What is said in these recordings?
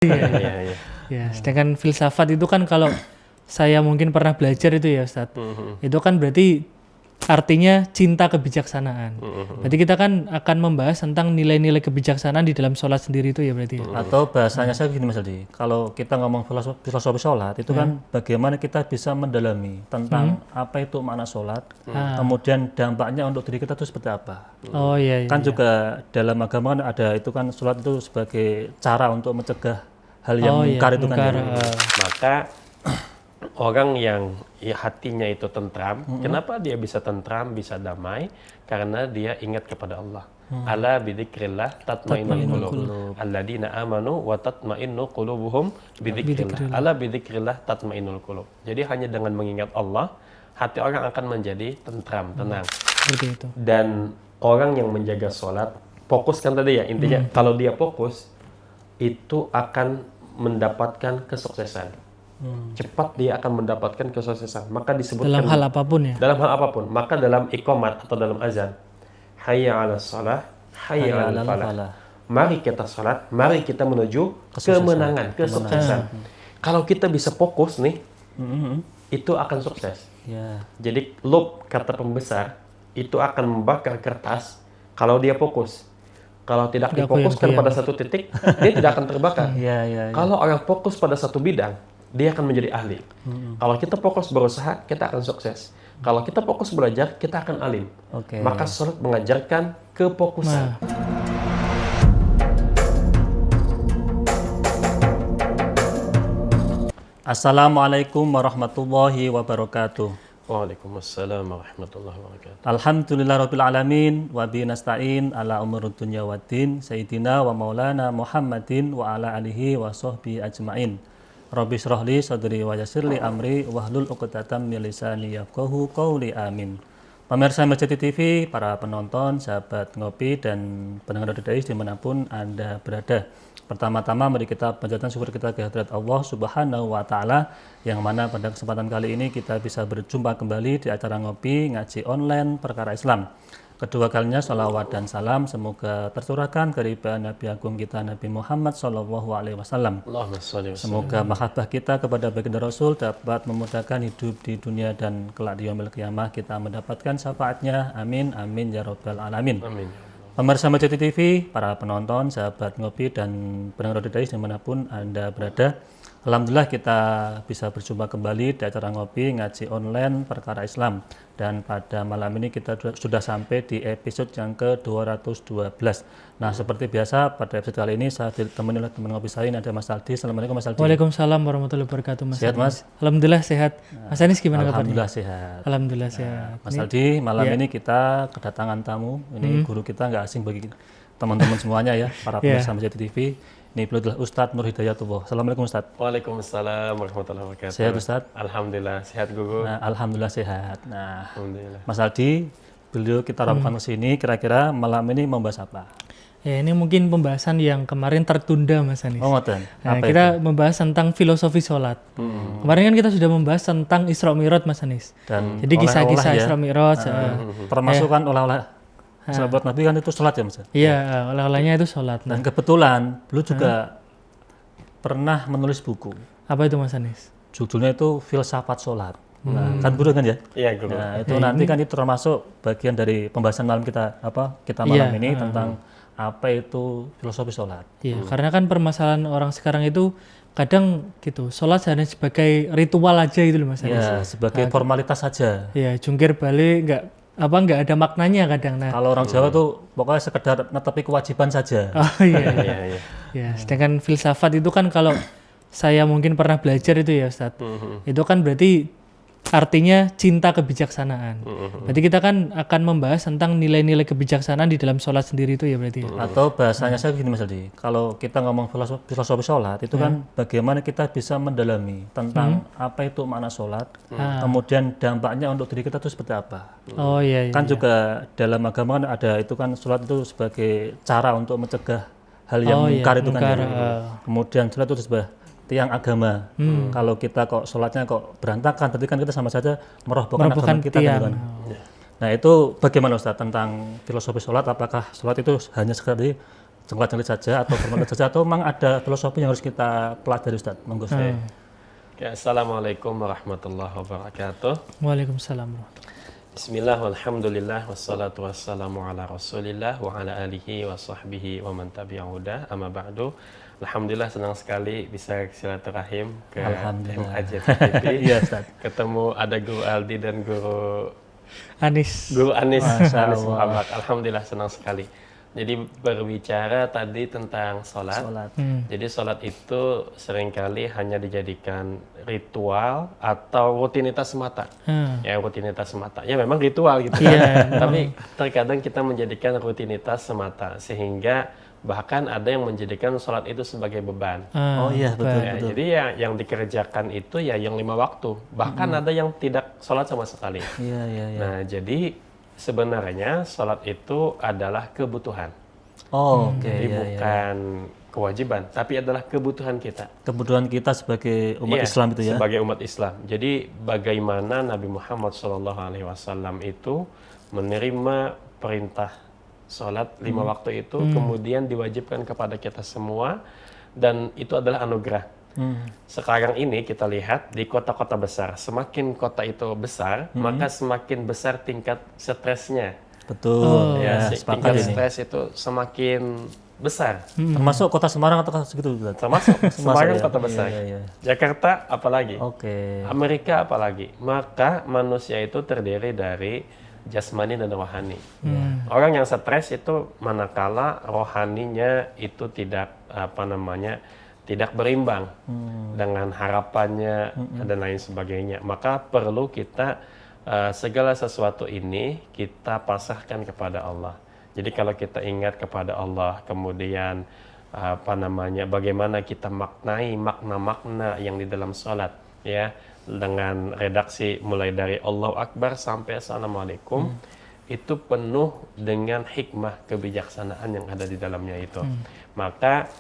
Iya, Iya, iya. iya. Ya, sedangkan filsafat itu kan kalau saya mungkin pernah belajar itu ya Ustadz, itu kan berarti artinya cinta kebijaksanaan. Berarti kita kan akan membahas tentang nilai-nilai kebijaksanaan di dalam sholat sendiri itu ya berarti ya. Atau bahasanya saya gini Mas Aldi, kalau kita ngomong filosofi sholat itu kan bagaimana kita bisa mendalami tentang apa itu makna sholat, kemudian dampaknya untuk diri kita itu seperti apa. Oh iya, iya. Kan juga dalam agama kan ada itu kan sholat itu sebagai cara untuk mencegah hal yang mungkar itu kan. Maka orang yang hatinya itu tentram, kenapa dia bisa tentram, bisa damai? Karena dia ingat kepada Allah. Ala bidzikrillah tatmainnul qulub. Alladzina amanu wa tatmainnu qulubuhum bidzikrillah. Ala bidzikrillah tatmainnul qulub. Jadi hanya dengan mengingat Allah, hati orang akan menjadi tentram, tenang. Seperti itu. Dan orang yang menjaga sholat, fokus kan tadi ya, intinya kalau dia fokus, itu akan mendapatkan kesuksesan. Cepat dia akan mendapatkan kesuksesan. Maka disebutkan Dalam hal apapun ya. dalam hal apapun. Maka dalam iqamat atau dalam azan, hayya 'alas shalah, hayya 'alal falah. Mari kita salat, mari kita menuju kemenangan, kesuksesan. Kalau kita bisa fokus nih, itu akan sukses. Ya. Jadi loop kata pembesar itu akan membakar kertas kalau dia fokus. Kalau tidak difokuskan pada satu titik, dia tidak akan terbakar. Kalau orang fokus pada satu bidang, dia akan menjadi ahli. Kalau kita fokus berusaha, kita akan sukses. Kalau kita fokus belajar, kita akan alim. Maka sholat mengajarkan kefokusan. Assalamualaikum warahmatullahi wabarakatuh. Waalaikumsalam warahmatullahi wabarakatuh. Alhamdulillahirabbil alamin wa bihi nasta'in ala umurud dunya waddin sayyidina wa maulana Muhammadin wa ala alihi wa sahbihi ajmain. Rabbi shrah li sadri wa yassir li amri wahlul 'uqdatam min lisani yafqahu qawli amin. Pemirsa Masjid TV, para penonton, sahabat ngopi dan pendengar Dodais dimanapun Anda berada. Pertama-tama mari kita panjatkan syukur kita ke hadirat Allah Subhanahu wa taala yang mana pada kesempatan kali ini kita bisa berjumpa kembali di acara ngopi ngaji online perkara Islam. Kedua kalinya salawat dan salam semoga tercurahkan keridhaan Nabi Agung kita Nabi Muhammad SAW. Semoga mahabbah kita kepada baginda Rasul dapat memudahkan hidup di dunia dan kelak di yaumil qiyamah kita mendapatkan syafaatnya. Amin amin ya rabbal alamin. Amin. Pemirsa Masjid TV, para penonton, sahabat ngopi dan pendengar Dodais dimanapun Anda berada. Alhamdulillah kita bisa berjumpa kembali di acara ngopi ngaji online perkara Islam. Dan pada malam ini kita sudah sampai di episode yang ke-212. Nah seperti biasa pada episode kali ini saya ditemani oleh teman ngopi saya ini ada Mas Aldi. Assalamualaikum Mas Aldi. Waalaikumsalam warahmatullahi wabarakatuh Mas. Sehat Mas? Alhamdulillah sehat. Mas Anis gimana kabarnya? Alhamdulillah sehat. Alhamdulillah sehat. Mas Aldi, malam ini kita kedatangan tamu. Ini guru kita nggak asing bagi teman-teman semuanya ya, para pemirsa Masjid TV. Ini beliau adalah Ustadz Nur Hidayatullah. Assalamualaikum Ustadz. Waalaikumsalam warahmatullahi wabarakatuh. Sehat Ustadz? Alhamdulillah sehat Guru. Nah, alhamdulillah sehat. Nah, Alhamdulillah. Mas Aldi, beliau kita ramukan ke sini. Kira-kira malam ini membahas apa? Ya ini mungkin pembahasan yang kemarin tertunda Mas Anis. Oh, ngoten. Nah, kita membahas tentang filosofi sholat. Kemarin kan kita sudah membahas tentang Isra Mi'raj Mas Anis. Dan jadi kisah-kisah ya. Isra Mi'raj. Termasuk kan oleh-oleh sahabat Nabi kan itu sholat ya Mas? Iya, oleh-olehnya itu sholat. Dan kebetulan beliau juga pernah menulis buku. Apa itu Mas Anis? Judulnya itu Filsafat Sholat. Nah, kan guru kan ya? Iya Guru. Nah, itu nanti kan itu termasuk bagian dari pembahasan malam kita malam ini tentang apa itu filosofi sholat. Iya, karena kan permasalahan orang sekarang itu kadang gitu, sholat hanya sebagai ritual aja gitu loh Mas Anis. Ya, sebagai formalitas saja. Iya, jungkir balik nggak ada maknanya kadang. Nah, kalau orang Jawa tuh pokoknya sekedar netepi kewajiban saja. Oh iya. Ya, sedangkan filsafat itu kan kalau saya mungkin pernah belajar itu ya Ustadz, itu kan berarti artinya cinta kebijaksanaan. Berarti kita kan akan membahas tentang nilai-nilai kebijaksanaan di dalam sholat sendiri itu ya berarti. Atau bahasanya saya gini Mas Aldi, kalau kita ngomong filosofi sholat itu kan bagaimana kita bisa mendalami tentang apa itu makna sholat, kemudian dampaknya untuk diri kita itu seperti apa. Oh iya. Kan juga dalam agama kan ada itu kan sholat itu sebagai cara untuk mencegah hal yang mungkar itu kan. Kemudian sholat itu sebagai tiang agama. Kalau kita kok sholatnya kok berantakan, berarti kan kita sama saja merobohkan agama kita kan. Nah itu bagaimana Ustaz tentang filosofi sholat? Apakah sholat itu hanya sekedar jenggot-jenggot saja atau bermanfaat saja, atau memang ada filosofi yang harus kita pelajari, Ustaz? Monggo, Ustaz. Ya, Assalamualaikum warahmatullahi wabarakatuh. Waalaikumsalam. Bismillah, walhamdulillah, wassalatu wassalamu ala rasulillah wa ala alihi wa sahbihi wa man tabi'ahuda, amma ba'du. Alhamdulillah, senang sekali bisa silaturahim ke MAJ TV. Iya, Ustaz. Ketemu ada Guru Aldi dan Guru Anis. Anis Masya Allah. Muhammad. Alhamdulillah, senang sekali. Jadi berbicara tadi tentang sholat. Jadi sholat itu seringkali hanya dijadikan ritual atau rutinitas semata. Ya, rutinitas semata. Ya memang ritual gitu kan. Tapi terkadang kita menjadikan rutinitas semata. Sehingga bahkan ada yang menjadikan sholat itu sebagai beban. Oh iya, betul, Ya, betul. jadi ya yang dikerjakan itu ya yang 5 waktu. Bahkan ada yang tidak sholat sama sekali. Iya, iya, iya. Nah, jadi sebenarnya sholat itu adalah kebutuhan. Oh, oke, Jadi iya, iya. bukan kewajiban, tapi adalah kebutuhan kita. Kebutuhan kita sebagai umat Iya, Islam itu ya. Sebagai umat Islam. Jadi bagaimana Nabi Muhammad SAW itu menerima perintah sholat 5 waktu itu, kemudian diwajibkan kepada kita semua, dan itu adalah anugerah. Sekarang ini kita lihat di kota-kota besar, semakin kota itu besar, maka semakin besar tingkat stresnya. Betul, Ya, ya, sepakat tingkat ini. stres itu semakin besar. Termasuk kota Semarang atau segitu, Ustaz? Termasuk Semarang ya? kota besar. Iya, iya. Jakarta apalagi. Oke. Amerika apalagi. Maka manusia itu terdiri dari jasmani dan rohani. Orang yang stres itu manakala rohaninya itu tidak tidak berimbang dengan harapannya dan lain sebagainya. Maka perlu kita segala sesuatu ini kita pasrahkan kepada Allah. Jadi kalau kita ingat kepada Allah, kemudian bagaimana kita maknai makna-makna yang di dalam sholat, ya, dengan redaksi mulai dari Allahu Akbar sampai Assalamualaikum, itu penuh dengan hikmah kebijaksanaan yang ada di dalamnya itu. Maka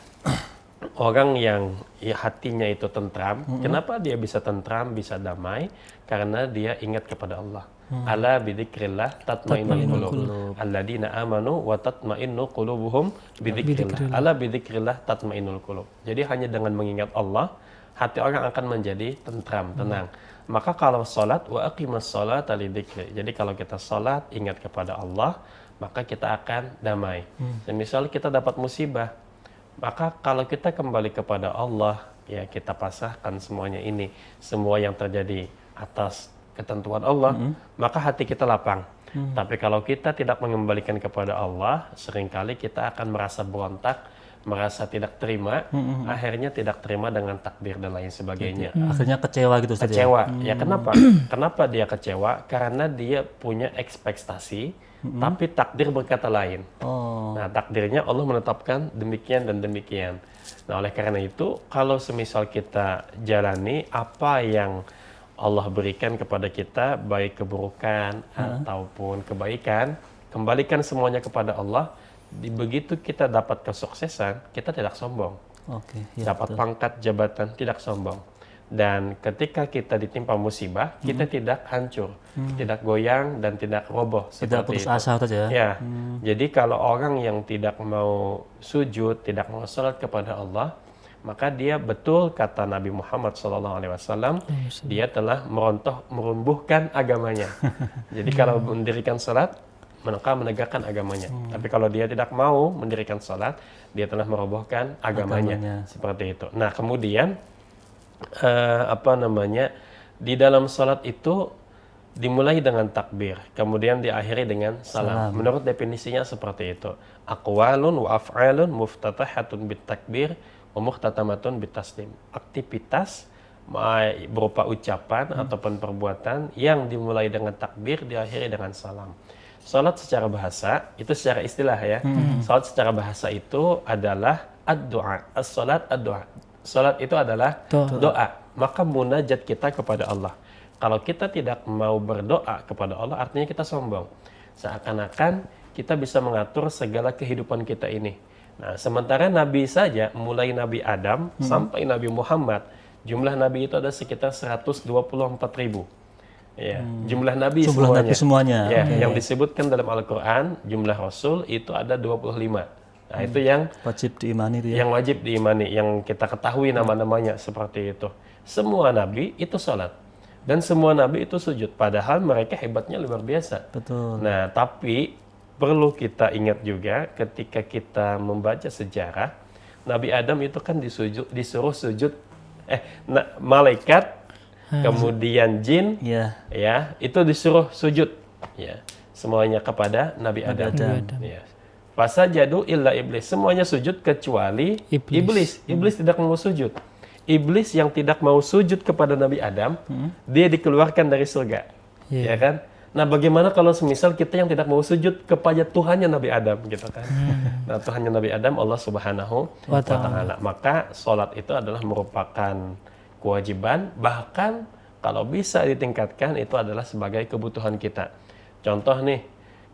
orang yang hatinya itu tentram, kenapa dia bisa tentram, bisa damai? Karena dia ingat kepada Allah. Ala bidzikrillah tatmainnul qulub. Alladzina amanu wa tatmainnu qulubuhum bidzikrillah. Ala bidzikrillah tatmainnul qulub. Jadi hanya dengan mengingat Allah, hati orang akan menjadi tentram, tenang. Maka kalau salat, wa aqimas sholata lidzikri. Jadi kalau kita salat ingat kepada Allah, maka kita akan damai. Dan misal kita dapat musibah, maka kalau kita kembali kepada Allah, ya kita pasrahkan semuanya ini, semua yang terjadi atas ketentuan Allah, maka hati kita lapang. Tapi kalau kita tidak mengembalikan kepada Allah, seringkali kita akan merasa berontak, merasa tidak terima, akhirnya tidak terima dengan takdir dan lain sebagainya. Akhirnya kecewa gitu, Ustaz. Kecewa. Ya kenapa? Kenapa dia kecewa? Karena dia punya ekspektasi, tapi takdir berkata lain. Oh. Nah, takdirnya Allah menetapkan demikian dan demikian. Nah, oleh karena itu, kalau semisal kita jalani apa yang Allah berikan kepada kita, baik keburukan ataupun kebaikan, kembalikan semuanya kepada Allah. Begitu kita dapat kesuksesan, kita tidak sombong. Oke, ya, Dapat pangkat, jabatan, tidak sombong. Dan ketika kita ditimpa musibah, kita tidak hancur, tidak goyang, dan tidak roboh. tidak putus asa saja ya. Ya, jadi kalau orang yang tidak mau sujud, tidak mau salat kepada Allah, maka dia betul kata Nabi Muhammad SAW, dia telah merumbuhkan agamanya. Jadi kalau mendirikan salat, maka menegakkan agamanya. Tapi kalau dia tidak mau mendirikan salat, dia telah merobohkan agamanya. Seperti itu. Nah, kemudian di dalam salat itu dimulai dengan takbir, kemudian diakhiri dengan salam. Menurut definisinya seperti itu. Aqwalun wa af'alun muftatahatun bitakbir wa muhtatamatun bitaslim. Aktivitas berupa ucapan ataupun perbuatan yang dimulai dengan takbir, diakhiri dengan salam. Salat secara bahasa, itu secara istilah ya. Salat secara bahasa itu adalah ad-du'a. As-salat ad-du'a. Salat itu adalah doa. Maka munajat kita kepada Allah. Kalau kita tidak mau berdoa kepada Allah, artinya kita sombong. Seakan-akan kita bisa mengatur segala kehidupan kita ini. Nah, sementara Nabi saja, mulai Nabi Adam sampai Nabi Muhammad, jumlah Nabi itu ada sekitar 124.000. Ya, jumlah Nabi Nabi semuanya. Ya, yang disebutkan dalam Al-Quran, jumlah Rasul itu ada 25. Nah, itu yang Wajib diimani itu ya. yang wajib diimani, yang kita ketahui nama-namanya seperti itu. Semua nabi itu sholat dan semua nabi itu sujud. Padahal mereka hebatnya luar biasa. Betul. Nah, tapi perlu kita ingat juga ketika kita membaca sejarah, Nabi Adam itu kan disuruh sujud, malaikat, kemudian jin, Ya. ya itu disuruh sujud, ya semuanya kepada Nabi Adam. Ya. Fasajadu illa iblis, semuanya sujud kecuali iblis. Iblis tidak mau sujud. Iblis yang tidak mau sujud kepada Nabi Adam, dia dikeluarkan dari surga, ya kan? Nah, bagaimana kalau semisal kita yang tidak mau sujud kepada Tuhannya Nabi Adam, gitu kan? Nah, Tuhannya Nabi Adam Allah Subhanahu wa Ta'ala. Maka sholat itu adalah merupakan kewajiban, bahkan kalau bisa ditingkatkan itu adalah sebagai kebutuhan kita. Contoh nih,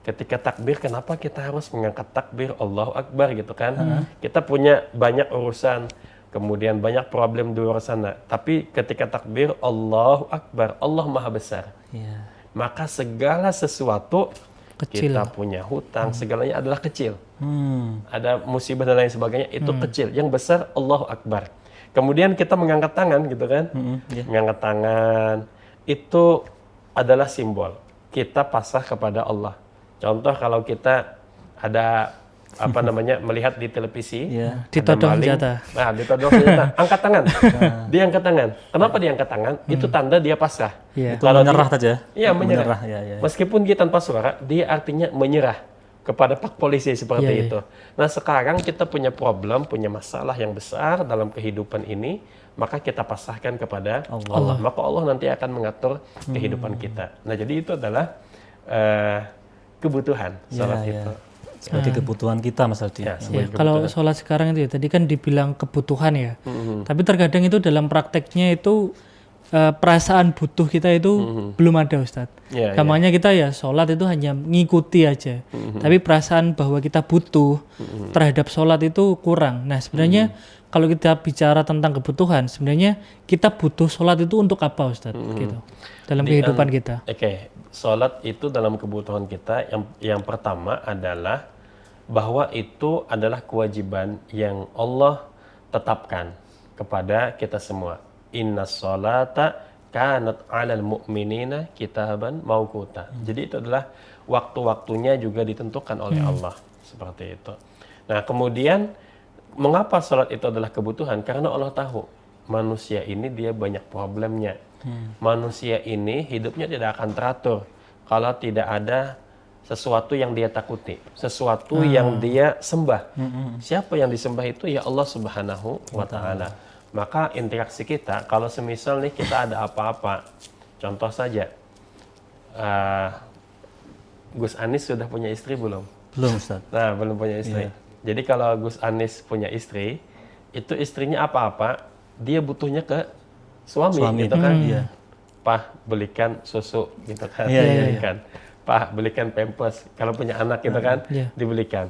ketika takbir, kenapa kita harus mengangkat takbir Allahu Akbar gitu kan? Kita punya banyak urusan, kemudian banyak problem di luar sana. Tapi ketika takbir Allahu Akbar, Allah Maha Besar. Ya. Maka segala sesuatu Kecil. kita punya hutang, segalanya adalah kecil. Ada musibah dan lain sebagainya, itu kecil. Yang besar Allahu Akbar. Kemudian kita mengangkat tangan gitu kan? Mengangkat tangan itu adalah simbol kita pasrah kepada Allah. Contoh kalau kita ada melihat di televisi, ditodong senjata. Nah, ditodong senjata, angkat tangan. Dia angkat tangan. Kenapa dia angkat tangan? Itu tanda dia pasrah. Iya. Itu menyerah saja. Iya, menyerah. Ya. Meskipun dia tanpa suara, dia artinya menyerah kepada pak polisi seperti itu. Nah, sekarang kita punya problem, punya masalah yang besar dalam kehidupan ini, maka kita pasrahkan kepada Allah. Maka Allah nanti akan mengatur kehidupan kita. Nah, jadi itu adalah kebutuhan salat itu. Sebagai kebutuhan kita Mas Aldi. Ya, kalau sholat sekarang itu ya, tadi kan dibilang kebutuhan ya. Tapi terkadang itu dalam prakteknya itu perasaan butuh kita itu belum ada Ustadz. Gampangnya kita ya sholat itu hanya ngikuti aja. Tapi perasaan bahwa kita butuh terhadap sholat itu kurang. Nah sebenarnya kalau kita bicara tentang kebutuhan, sebenarnya kita butuh sholat itu untuk apa Ustadz? Gitu. Dalam kehidupan kita. Oke, sholat itu dalam kebutuhan kita yang pertama adalah bahwa itu adalah kewajiban yang Allah tetapkan kepada kita semua. Inna sholata kanat 'alal mu'minina kitaban mauquta. Jadi itu adalah waktu-waktunya juga ditentukan oleh Allah, seperti itu. Nah, kemudian mengapa sholat itu adalah kebutuhan? Karena Allah tahu manusia ini dia banyak problemnya. Manusia ini hidupnya tidak akan teratur kalau tidak ada sesuatu yang dia takuti, sesuatu yang dia sembah. Siapa yang disembah itu? Ya Allah Subhanahu wa Ta'ala. Maka interaksi kita, kalau semisal nih kita ada apa-apa, contoh saja, Gus Anis sudah punya istri belum? Belum Ustaz. Nah, belum punya istri. Jadi kalau Gus Anis punya istri, itu istrinya apa-apa, dia butuhnya ke suami gitu kan? Pak, belikan susu gitu kan? Belikan. Pak, belikan pampers. Kalau punya anak gitu kan, dibelikan.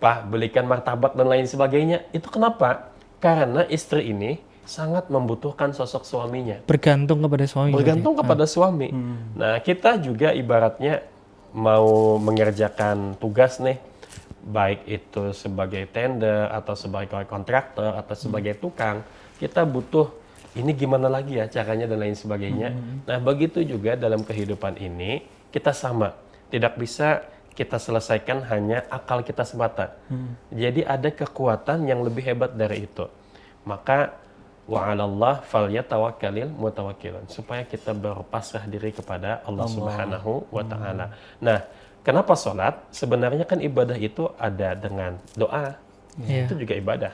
Pak, belikan martabak dan lain sebagainya. Itu kenapa? Karena istri ini sangat membutuhkan sosok suaminya. Bergantung kepada suami. Bergantung kepada suami. Nah, kita juga ibaratnya mau mengerjakan tugas nih, baik itu sebagai tender atau sebagai kontraktor atau sebagai tukang, kita butuh ini gimana lagi ya caranya dan lain sebagainya. Nah, begitu juga dalam kehidupan ini kita sama, tidak bisa kita selesaikan hanya akal kita semata. Jadi ada kekuatan yang lebih hebat dari itu. Maka wa'alallah falyatawakkalil mutawakkilun, supaya kita berpasrah diri kepada Allah Subhanahu wa Ta'ala. Nah, kenapa sholat? Sebenarnya kan ibadah itu ada dengan doa, itu juga ibadah.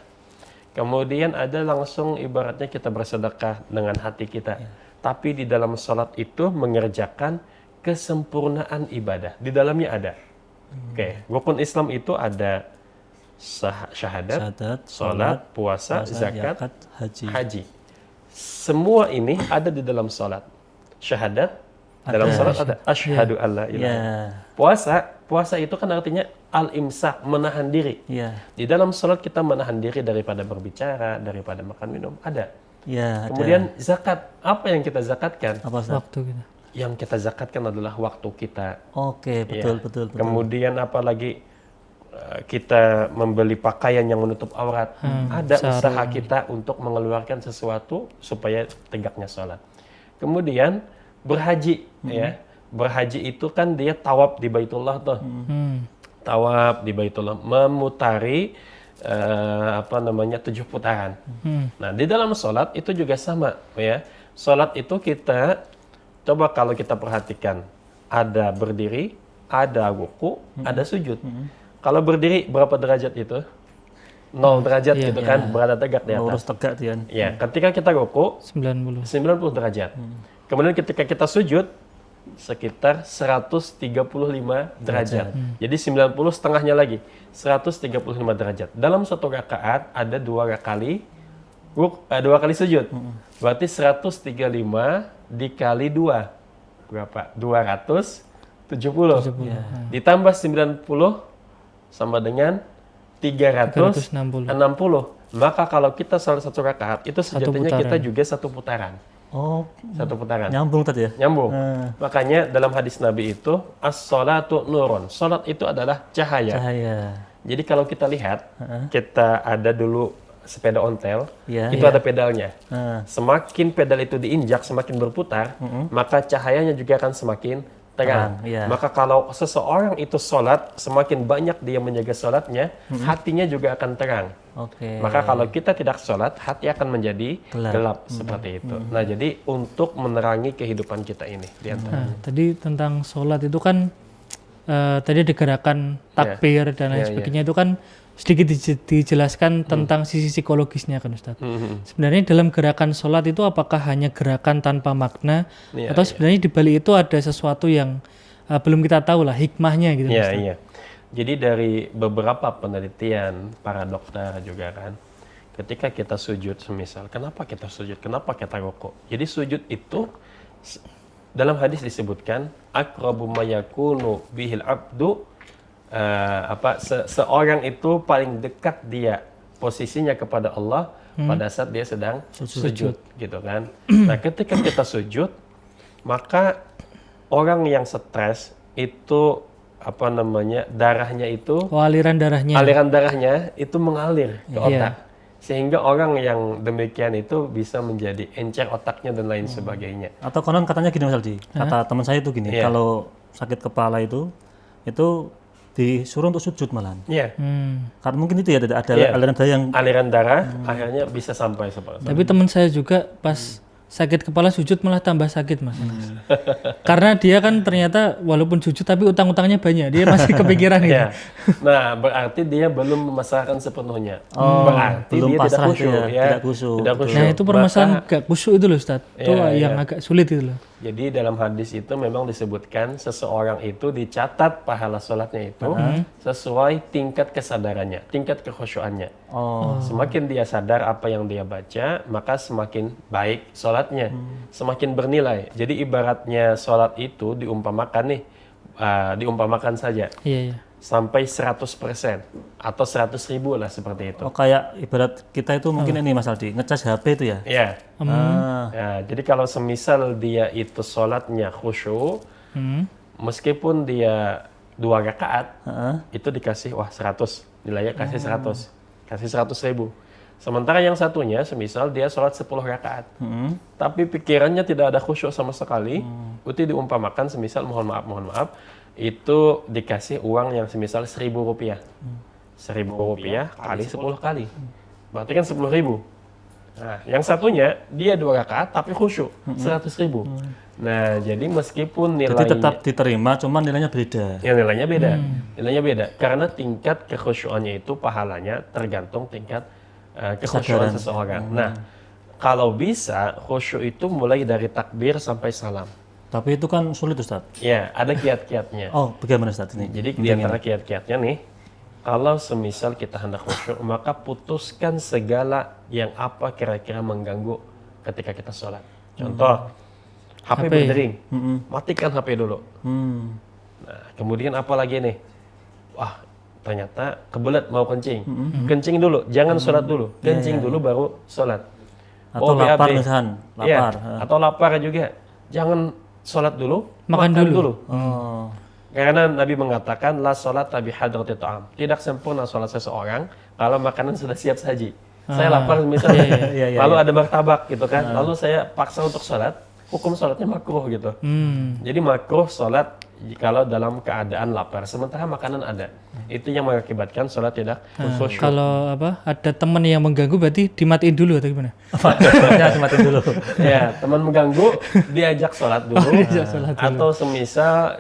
Kemudian ada langsung ibaratnya kita bersedekah dengan hati kita. Tapi di dalam sholat itu mengerjakan kesempurnaan ibadah. Di dalamnya ada. Rukun Islam itu ada syahadat, sholat, puasa, zakat, haji. Semua ini ada di dalam sholat. Syahadat, dalam sholat ada asyhadu alla ilaha. Puasa itu kan artinya al-imsak, menahan diri. Di dalam sholat kita menahan diri daripada berbicara, daripada makan minum, ada. Kemudian zakat, apa yang kita zakatkan? Waktu kita. Yang kita zakatkan adalah waktu kita. Betul. Kemudian apalagi kita membeli pakaian yang menutup aurat, ada usaha kita untuk mengeluarkan sesuatu supaya tegaknya sholat. Kemudian berhaji, ya. Berhaji itu kan dia tawaf di Baitullah tuh. Tawaf di Baitullah, memutari 7 putaran. Nah, di dalam sholat itu juga sama, ya. Sholat itu kita, coba kalau kita perhatikan, ada berdiri, ada ruku, ada sujud. Kalau berdiri berapa derajat itu? 0 derajat gitu kan, berada tegak di atas. Lurus tegak dia. Ya, ketika kita ruku 90 derajat. Kemudian ketika kita sujud sekitar 135 derajat. Jadi 90 setengahnya lagi, 135 derajat. Dalam satu rakaat ada dua kali sujud. Berarti 135 dikali 2 berapa? 270. Ditambah 90 sama dengan 360. Maka kalau kita salah satu rakaat itu sejatinya kita juga satu putaran. Oh, satu putaran. nyambung tadi ya? Nyambung. Makanya dalam hadis Nabi itu as-sholatu nurun. Salat itu adalah cahaya. Jadi kalau kita lihat, kita ada dulu sepeda ontel, itu ada pedalnya. Semakin pedal itu diinjak, semakin berputar, maka cahayanya juga akan semakin terang. Maka kalau seseorang itu sholat, semakin banyak dia menjaga sholatnya, hatinya juga akan terang. Maka kalau kita tidak sholat, hati akan menjadi gelap seperti itu. Nah, jadi untuk menerangi kehidupan kita ini. Tadi tentang sholat itu kan, tadi ada gerakan takbir dan lain sebagainya, itu kan sedikit dijelaskan tentang sisi psikologisnya kan Ustadz. Sebenarnya dalam gerakan sholat itu apakah hanya gerakan tanpa makna, atau sebenarnya di balik itu ada sesuatu yang belum kita tahu lah hikmahnya gitu Ustadz. Jadi dari beberapa penelitian para dokter juga kan, ketika kita sujud semisal, kenapa kita sujud, kenapa kita rukuk? Jadi sujud itu dalam hadis disebutkan aqrabu ma yakunu bihil abdu, seorang itu paling dekat dia posisinya kepada Allah pada saat dia sedang sujud gitu kan. Nah, ketika kita sujud, maka orang yang stres itu darahnya itu aliran darahnya itu mengalir ke otak, sehingga orang yang demikian itu bisa menjadi encer otaknya dan lain sebagainya. Atau konon katanya gini Mas Aldi, kata teman saya itu gini, kalau sakit kepala itu disuruh untuk sujud malahan. Karena mungkin itu ya ada aliran darah akhirnya bisa sampai seperti itu. Tapi teman saya juga pas sakit kepala sujud malah tambah sakit Mas. Karena dia kan ternyata walaupun sujud tapi utang-utangnya banyak, dia masih kepikiran gitu. Nah, berarti dia belum memasrahkan sepenuhnya. Berarti belum dia pasrah tidak khusyuk. Betul. Nah, itu permasalahan gak khusyuk itu loh Ustadz. Itu yang agak sulit itu loh. Jadi dalam hadis itu memang disebutkan seseorang itu dicatat pahala sholatnya itu sesuai tingkat kesadarannya, tingkat kekhusyuannya. Semakin dia sadar apa yang dia baca, maka semakin baik sholatnya, semakin bernilai. Jadi ibaratnya sholat itu diumpamakan saja. Sampai 100% atau 100.000 lah seperti itu. Kayak ibarat kita itu mungkin ini Mas Aldi, ngecas HP itu ya? Jadi kalau semisal dia itu sholatnya khusyuk, meskipun dia 2 rakaat, itu dikasih 100, nilainya kasih 100, kasih 100.000. Sementara yang satunya, semisal dia sholat 10 rakaat, tapi pikirannya tidak ada khusyuk sama sekali, itu diumpamakan semisal mohon maaf, itu dikasih uang yang semisal Rp1.000. Rp1.000 kali 10 kali. Berarti kan 10.000. Nah, yang satunya dia 2 rakaat tapi khusyuk, 100.000. Nah, jadi meskipun nilainya jadi tetap diterima, cuman nilainya beda. Ya, nilainya beda. Karena tingkat kekhusyuannya itu pahalanya tergantung tingkat kekhusyuan seseorang. Nah, kalau bisa khusyuk itu mulai dari takbir sampai salam. Tapi itu kan sulit Ustaz. Ya, ada kiat-kiatnya. Bagaimana Ustaz ini? Jadi di antara kiat-kiatnya nih, kalau semisal kita hendak khusyuk, maka putuskan segala yang apa kira-kira mengganggu ketika kita sholat. Contoh, HP berdering, matikan HP dulu. Nah, kemudian apa lagi nih? Wah, ternyata kebelet mau kencing. Kencing dulu, jangan sholat dulu. Kencing dulu baru sholat. Atau lapar misalkan, lapar. Atau lapar juga. Jangan sholat dulu, makan dulu. Karena Nabi mengatakan la salat bi hadrati ta'am. Tidak sempurna salat seseorang kalau makanan sudah siap saji. Saya lapar misalnya, lalu ada martabak gitu kan, lalu saya paksa untuk salat, hukum salatnya makruh gitu. Jadi makruh salat kalau dalam keadaan lapar, sementara makanan ada. Itu yang mengakibatkan salat tidak khusyuk. Kalau ada teman yang mengganggu berarti dimatiin dulu atau gimana? Dimatiin dulu. Ya, teman mengganggu diajak sholat dulu, atau semisal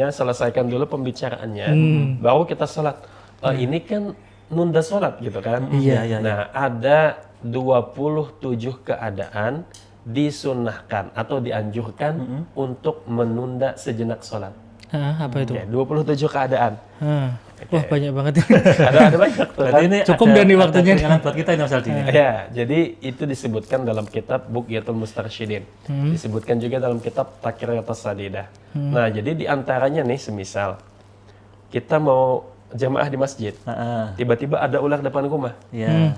selesaikan dulu pembicaraannya, baru kita sholat. Ini kan nunda sholat gitu kan? Iya. Nah, ada 27 keadaan disunahkan atau dianjurkan untuk menunda sejenak sholat. Apa itu? Oke, 27 keadaan. Wah, banyak banget. Ada banyak tuh. Berarti ini Cukup dan nih waktunya. Keringanan buat kita ini Mas Aldi. Ya, jadi itu disebutkan dalam kitab Bughyatul Mustarsyidin. Disebutkan juga dalam kitab Taqriyatus Sadidah. Nah, jadi diantaranya nih, semisal kita mau jamaah di masjid, tiba-tiba ada ular depan rumah.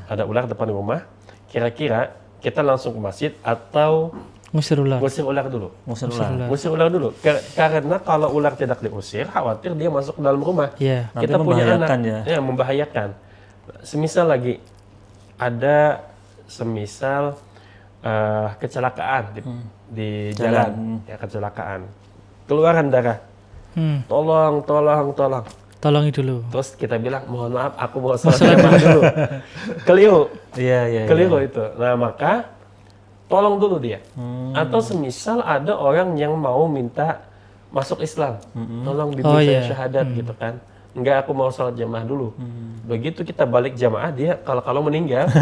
Ada ular depan rumah, kira-kira kita langsung ke masjid atau Ngusir ular. ngusir ular dulu? Ngusir ular. Ngusir ular dulu. Karena kalau ular tidak diusir, khawatir dia masuk ke dalam rumah. Iya. Kita Nanti punya anak, membahayakan ya. Membahayakan. Semisal lagi ada kecelakaan di jalan, ya kecelakaan, keluaran darah. Tolong. Tolongi dulu. Terus kita bilang, mohon maaf, aku mau sholat jamaah dulu. Keliru. Iya. Keliru itu. Nah, maka tolong dulu dia. Atau semisal ada orang yang mau minta masuk Islam, tolong bimbing saya syahadat gitu kan. Enggak, aku mau sholat jamaah dulu. Begitu kita balik jamaah, dia kalau meninggal,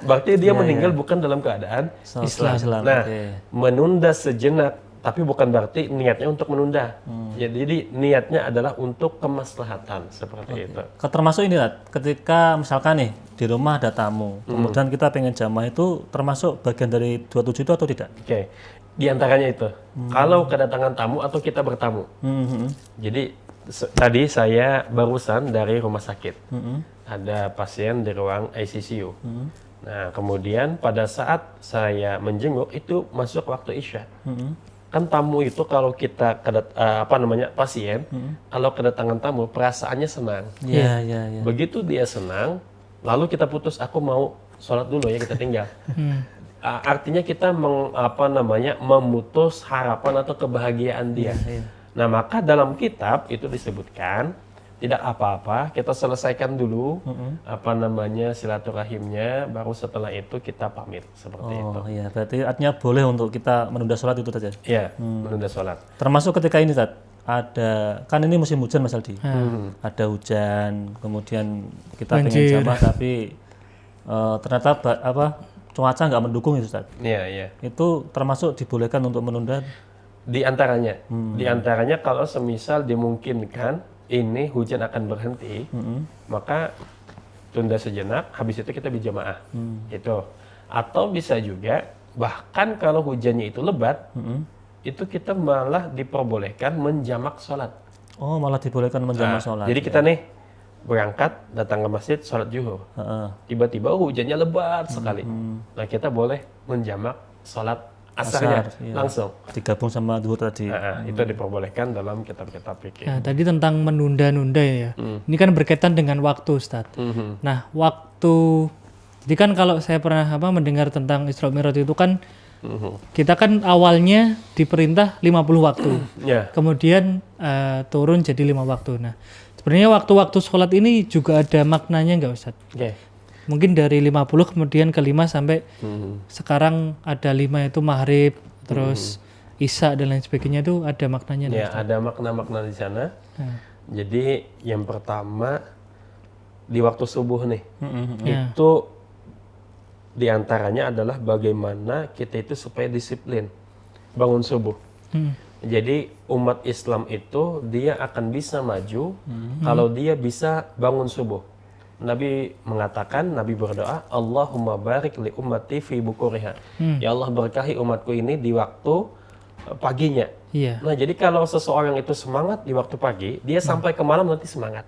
berarti dia meninggal bukan dalam keadaan Islam. Nah, menunda sejenak, tapi bukan berarti niatnya untuk menunda. Jadi niatnya adalah untuk kemaslahatan seperti itu. Termasuk ini ketika misalkan nih di rumah ada tamu, kemudian kita pengen jamaah, itu termasuk bagian dari 27 itu atau tidak? Oke, di antaranya itu. Kalau kedatangan tamu atau kita bertamu. Jadi tadi saya barusan dari rumah sakit. Ada pasien di ruang ICU. Nah, kemudian pada saat saya menjenguk itu masuk waktu Isya. Kan tamu itu kalau kita pasien, kalau kedatangan tamu perasaannya senang. Iya. Begitu dia senang, lalu kita putus, aku mau sholat dulu ya, kita tinggal. Artinya kita memutus harapan atau kebahagiaan dia. Nah, maka dalam kitab itu disebutkan tidak apa-apa, kita selesaikan dulu silaturahimnya, baru setelah itu kita pamit seperti itu. Iya, berarti artinya boleh untuk kita menunda sholat itu saja. Iya, menunda sholat. Termasuk ketika ini ada, kan ini musim hujan Mas Aldi. Ada hujan, kemudian kita pengen jamaah tapi ternyata cuaca nggak mendukung itu Ustaz. Iya. Itu termasuk dibolehkan untuk menunda? Di antaranya kalau semisal dimungkinkan ini hujan akan berhenti, maka tunda sejenak, habis itu kita berjamaah. Itu. Atau bisa juga, bahkan kalau hujannya itu lebat, itu kita malah diperbolehkan menjamak sholat. Oh, malah dibolehkan menjamak sholat. Jadi kita nih berangkat, datang ke masjid, sholat zuhur. Tiba-tiba hujannya lebat sekali. Nah, kita boleh menjamak sholat asarnya langsung. Digabung sama zuhur tadi. Itu diperbolehkan dalam kitab-kitab fikih. Nah, tadi tentang menunda-nunda ya. Ini kan berkaitan dengan waktu, Ustaz. Nah, waktu, jadi kan kalau saya pernah mendengar tentang Isra Mi'raj itu kan kita kan awalnya diperintah 50 waktu. Kemudian turun jadi 5 waktu. Nah, sebenarnya waktu-waktu sholat ini juga ada maknanya nggak, Ustaz? Mungkin dari 50 kemudian ke 5 sampai sekarang ada 5 itu maghrib, terus isya dan lain sebagainya, itu ada maknanya. Ya, ada makna-makna di sana. Jadi yang pertama di waktu subuh nih, itu diantaranya adalah bagaimana kita itu supaya disiplin bangun subuh. Jadi umat Islam itu dia akan bisa maju kalau dia bisa bangun subuh. Nabi mengatakan, Nabi berdoa, Allahumma barik li ummati fi bukuriha. Ya Allah, berkahi umatku ini di waktu paginya. Nah, jadi kalau seseorang itu semangat di waktu pagi, dia sampai ke malam nanti semangat.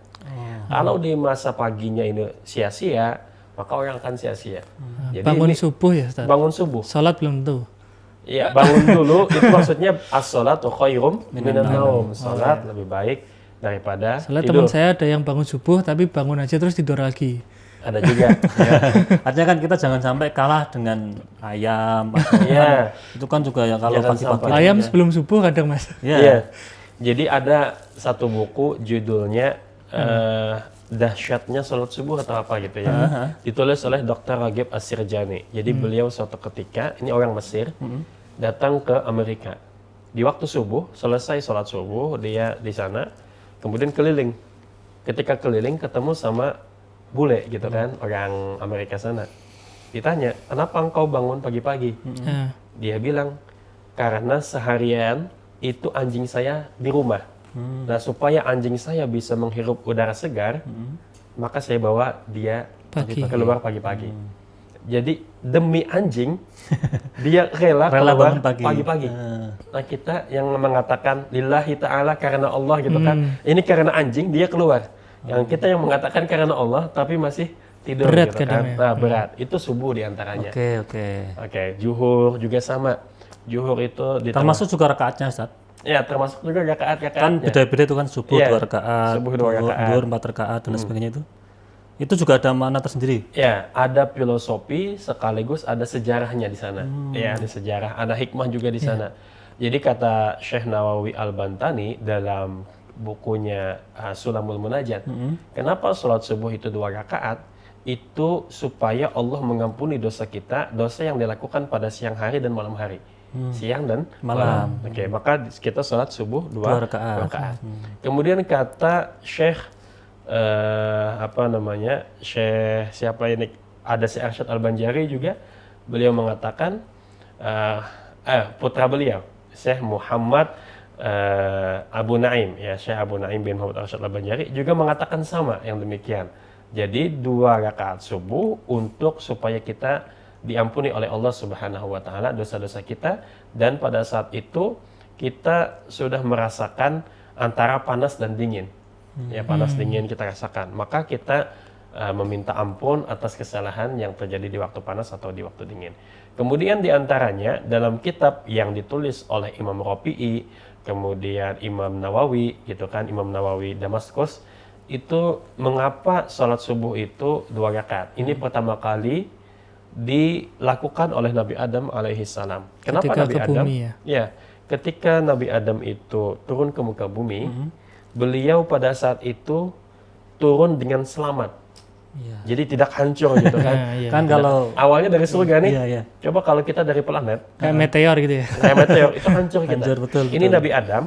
Kalau di masa paginya ini sia-sia, maka orang akan sia-sia. Jadi bangun subuh ya, Ustaz? Bangun subuh. Salat belum tentu. Iya, bangun dulu itu maksudnya as-sholatu khairum minan naum. Salat lebih baik daripada Soalnya tidur. teman saya ada yang bangun subuh tapi bangun aja terus tidur lagi. Ada juga. Ya. Artinya kan kita jangan sampai kalah dengan ayam. Atau Iya. itu kan juga ya kalau Jangan pagi-pagi. sampai. Ayam sebelum subuh kadang Mas. Iya. Iya. Jadi ada satu buku judulnya Dahsyatnya Salat Subuh atau apa gitu ya. Ditulis oleh Dr. Ragib As-Sirjani. Jadi beliau suatu ketika, ini orang Mesir, datang ke Amerika. Di waktu subuh, selesai salat subuh, dia di sana, kemudian keliling. Ketika keliling ketemu sama bule gitu kan, orang Amerika sana. Ditanya, kenapa engkau bangun pagi-pagi? Nah, Dia bilang, karena seharian itu anjing saya di rumah. Nah, supaya anjing saya bisa menghirup udara segar, maka saya bawa dia Pagi. keluar pagi-pagi. Jadi demi anjing, dia rela Rela keluar bangun pagi. pagi-pagi. Nah, kita yang mengatakan lillahi ta'ala karena Allah gitu kan. Ini karena anjing dia keluar. Yang kita yang mengatakan karena Allah tapi masih tidur Berat gitu kan. kadang ya. Nah, berat. Itu subuh diantaranya. Oke. Zuhur juga sama. Zuhur itu Termasuk juga rakaatnya, Ustaz. ya termasuk juga Kan rakaat-rakaatnya. beda-beda itu kan subuh Iya, 2 rakaat, subuh 2 rakaat. zuhur 4 rakaat dan sebagainya itu. Itu juga ada makna tersendiri. Ya, ada filosofi sekaligus ada sejarahnya di sana. Ya, ada sejarah, ada hikmah juga di sana. Jadi kata Syekh Nawawi Al-Bantani dalam bukunya Sulamul Munajat, kenapa sholat subuh itu 2 rakaat? Itu supaya Allah mengampuni dosa kita, dosa yang dilakukan pada siang hari dan malam hari. Siang dan malam. Oke, maka kita sholat subuh 2 rakaat. Kemudian kata Syekh Syekh siapa ini? Ada Syekh Arsyad Al-Banjari juga, beliau mengatakan putra beliau Syekh Muhammad Abu Naim, ya Syekh Abu Naim bin Muhammad Arsyad Al-Banjari juga mengatakan sama yang demikian. Jadi 2 rakaat subuh untuk supaya kita diampuni oleh Allah Subhanahu wa taala dosa-dosa kita, dan pada saat itu kita sudah merasakan antara panas dan dingin. Ya, panas dingin kita rasakan. Maka kita meminta ampun atas kesalahan yang terjadi di waktu panas atau di waktu dingin. Kemudian diantaranya dalam kitab yang ditulis oleh Imam Rafi'i, kemudian Imam Nawawi gitu kan, Imam Nawawi Damaskus, itu mengapa sholat subuh itu 2 rakaat. Ini pertama kali dilakukan oleh Nabi Adam alaihi salam. Kenapa Ketika Nabi ke Adam? bumi ya? Ya, ketika Nabi Adam itu turun ke muka bumi, beliau pada saat itu turun dengan selamat. Jadi tidak hancur gitu kan. Nah, iya. Kan kalau Awalnya dari surga nih. iya. Coba kalau kita dari planet, Kayak meteor gitu ya. kayak meteor itu hancur kita. Hancur, betul, Ini betul. Nabi Adam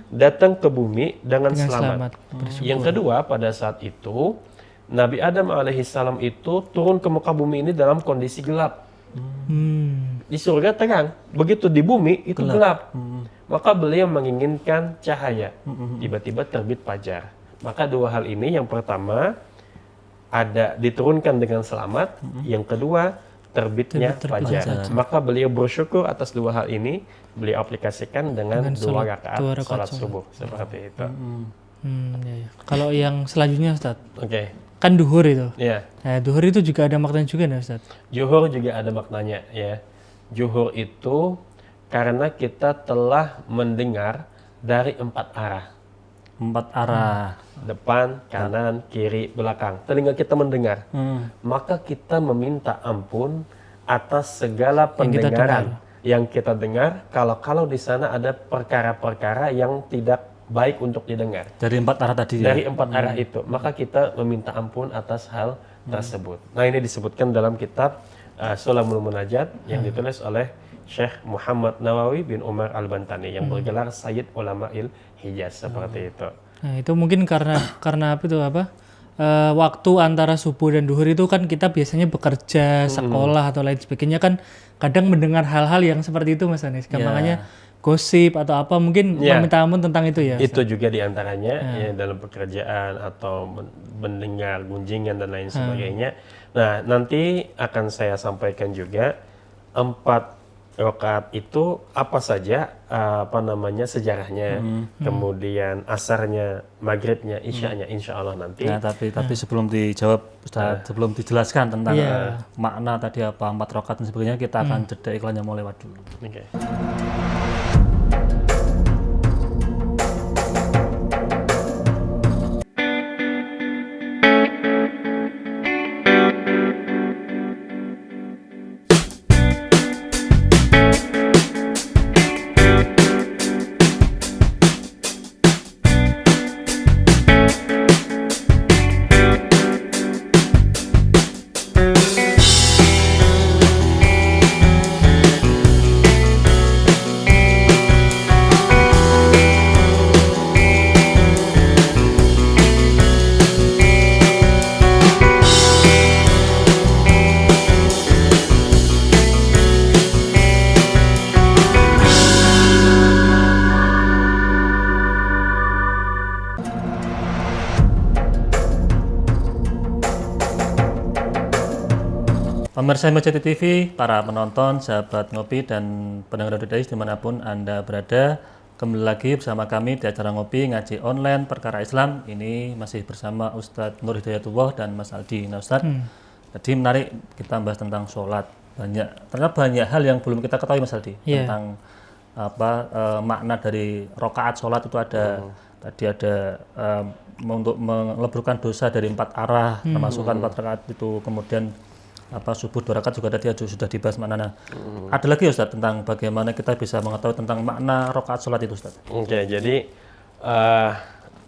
datang ke bumi dengan Dengan selamat. selamat. Yang kedua, pada saat itu Nabi Adam alaihissalam itu turun ke muka bumi ini dalam kondisi gelap. Di surga terang, begitu di bumi itu gelap. Maka beliau menginginkan cahaya. Tiba-tiba terbit fajar. Maka 2 hal ini, yang pertama ada diturunkan dengan selamat, yang kedua terbitnya fajar. Maka beliau bersyukur atas 2 hal ini, beliau aplikasikan dengan 2 rakaat 2 rakaat salat sholat. subuh seperti itu. Iya. Kalau yang selanjutnya Ustaz, Oke, kan duhur itu. ya. Nah, duhur itu juga ada maknanya juga nih Ustaz. Zuhur juga ada maknanya ya. Zuhur itu karena kita telah mendengar dari 4 arah. 4 arah. Depan, kanan, kiri, belakang. Telinga kita mendengar. Maka kita meminta ampun atas segala pendengaran yang kita dengar, kalau di sana ada perkara-perkara yang tidak baik untuk didengar. Dari 4 arah tadi ya. Dari 4 arah itu, maka kita meminta ampun atas hal tersebut. Nah, ini disebutkan dalam kitab Sulamul Munajat yang ditulis oleh Syekh Muhammad Nawawi bin Umar Al-Bantani yang bergelar Sayyid Ulama'il Hijaz seperti itu. Nah, itu mungkin karena apa itu apa? Waktu antara subuh dan duhur itu kan kita biasanya bekerja, sekolah atau lain sebagainya kan kadang mendengar hal-hal yang seperti itu Mas Anis. Makanya gosip atau apa mungkin meminta ampun tentang itu ya. Itu juga diantaranya ya, dalam pekerjaan atau mendengar gunjingan dan lain sebagainya. Nah, nanti akan saya sampaikan juga 4 rakaat itu apa saja sejarahnya, kemudian asarnya, maghribnya, isyanya, insya Allah nanti. Nah, tapi sebelum dijawab, Ustaz, sebelum dijelaskan tentang makna tadi apa 4 rakaat dan sebagainya, kita akan jeda iklan yang mau lewat dulu. Oke. Pemirsa MCT TV, para penonton, sahabat ngopi, dan pendengar Radio Dais dimanapun Anda berada, kembali lagi bersama kami di acara ngopi ngaji online perkara Islam. Ini masih bersama Ustadz Nur Hidayatullah dan Mas Aldi. Nah Ustadz, tadi menarik kita bahas tentang sholat. Ternyata banyak hal yang belum kita ketahui Mas Aldi tentang makna dari rokaat sholat itu ada. Tadi ada untuk meleburkan dosa dari 4 arah, termasuk 4 rakaat itu, kemudian subuh 2 rakaat juga tadi sudah dibahas maknanya. Ada lagi Ustaz tentang bagaimana kita bisa mengetahui tentang makna rakaat sholat itu Ustaz? Oke, jadi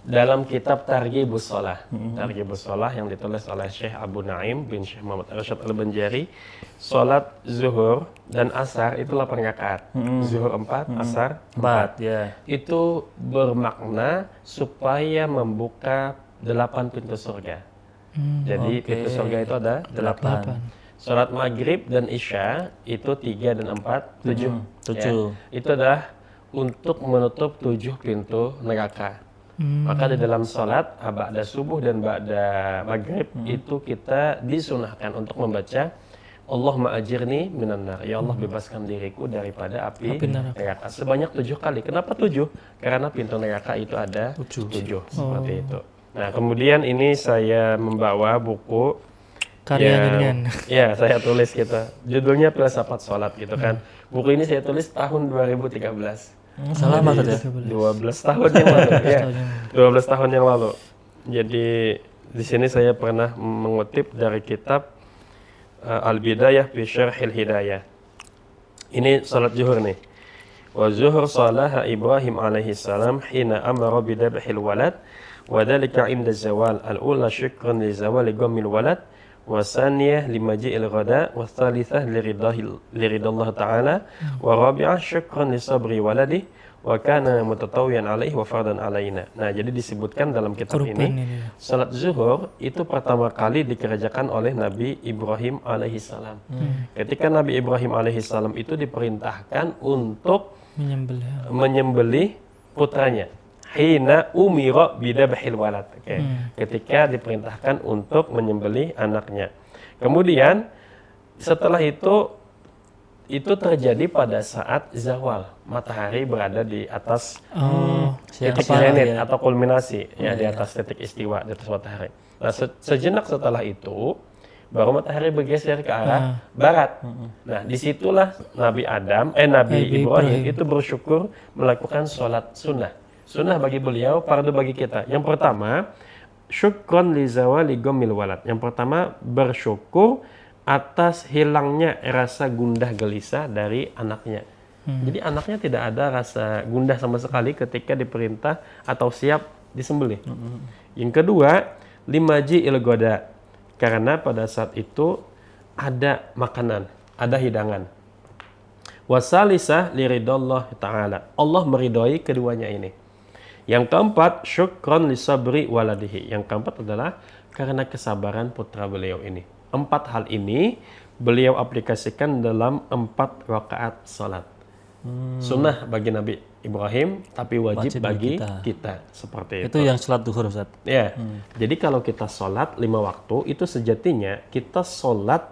dalam kitab Targhibus Shalah, Targhibus Shalah yang ditulis oleh Syekh Abu Naim bin Syekh Muhammad Arsyad Al-Banjari, sholat zuhur dan asar itu 8 rakaat. Zuhur 4, asar 4. Ya. Itu bermakna supaya membuka 8 pintu surga. Jadi pintu surga itu ada 8. Sholat maghrib dan isya itu 3 dan 4, 7. 7. Ya. Itu adalah untuk menutup 7 pintu neraka. Maka di dalam sholat ba'da subuh dan ba'da maghrib itu kita disunahkan untuk membaca Allahumma ajirni minan nar. Ya Allah, bebaskan diriku daripada api neraka. Sebanyak 7 kali. Kenapa 7? Karena pintu neraka itu ada 7. Seperti itu. Nah, kemudian ini saya membawa buku karya dengan ya saya tulis gitu. Judulnya Filsafat Sholat gitu kan. Buku ini saya tulis tahun 2013. Salah banget ya. 12 tahun yang lalu ya. 12 tahun yang lalu. Jadi di sini saya pernah mengutip dari kitab Al-Bidayah fi Syarhil Hidayah. Ini salat zuhur nih. Wa zuhur salaha Ibrahim alaihi salam hina amara bidabhil walad wa dhalika 'inda zawal al-ula syukran li zawali ghammil walad wa saniyah limaji'il ghada wa thalithah liridallah ta'ala wa rabi'ah syukran li sabri waladi wa kana mutatawwiyan alaihi wa fardan alaina. Nah, jadi disebutkan dalam kitab ini salat zuhur itu pertama kali dikerjakan oleh Nabi Ibrahim alaihi salam. Ketika Nabi Ibrahim alaihi salam itu diperintahkan untuk menyembelih putranya. Hina umira bidabhil walad. Ketika diperintahkan untuk menyembelih anaknya. Kemudian setelah itu terjadi pada saat zawal, matahari berada di atas titik zenit atau kulminasi di atas titik istiwa di atas matahari. Nah, sejenak setelah itu baru matahari bergeser ke arah barat. Nah, disitulah Nabi Ibrahim itu bersyukur melakukan sholat sunnah. Sunnah bagi beliau, fardu bagi kita. Yang pertama, syukron li zawali ghammil walad. Yang pertama, bersyukur atas hilangnya rasa gundah gelisah dari anaknya. Jadi anaknya tidak ada rasa gundah sama sekali ketika diperintah atau siap disembelih. Yang kedua, limaji ilgoda. Karena pada saat itu ada makanan, ada hidangan. Wasalisah liridallah ta'ala. Allah meridhoi keduanya ini. Yang keempat, syukron lisabri waladihi. Yang keempat adalah karena kesabaran putra beliau ini. 4 hal ini beliau aplikasikan dalam 4 rakaat salat. Sunnah bagi Nabi Ibrahim, tapi wajib bagi kita. Seperti itu. Itu yang salat zuhur Ustaz. Ya. Jadi kalau kita salat 5 waktu, itu sejatinya kita salat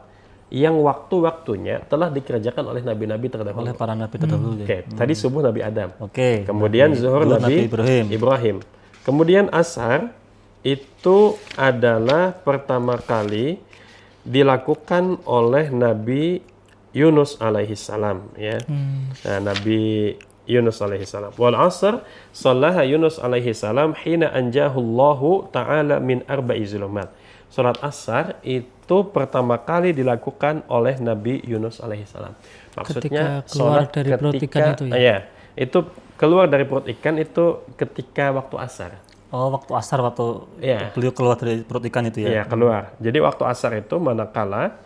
yang waktu-waktunya telah dikerjakan oleh nabi-nabi terdahulu. Oleh para nabi terdahulu. Oke, tadi subuh Nabi Adam. Oke. Kemudian zuhur Nabi Ibrahim. Kemudian ashar itu adalah pertama kali dilakukan oleh Nabi Yunus alaihi salam, ya. Nah, Nabi Yunus alaihi salam. Wal asr sallaha Yunus alaihi salam hina anjahu Allahu ta'ala min arba'i zulumat. Salat asar itu pertama kali dilakukan oleh Nabi Yunus alaihi salam. Maksudnya Ketika keluar salat dari perut ikan itu ya? Iya, itu keluar dari perut ikan itu ketika waktu asar. Oh, waktu asar waktu Iya. beliau keluar dari perut ikan itu ya. Iya, keluar. Jadi waktu asar itu manakala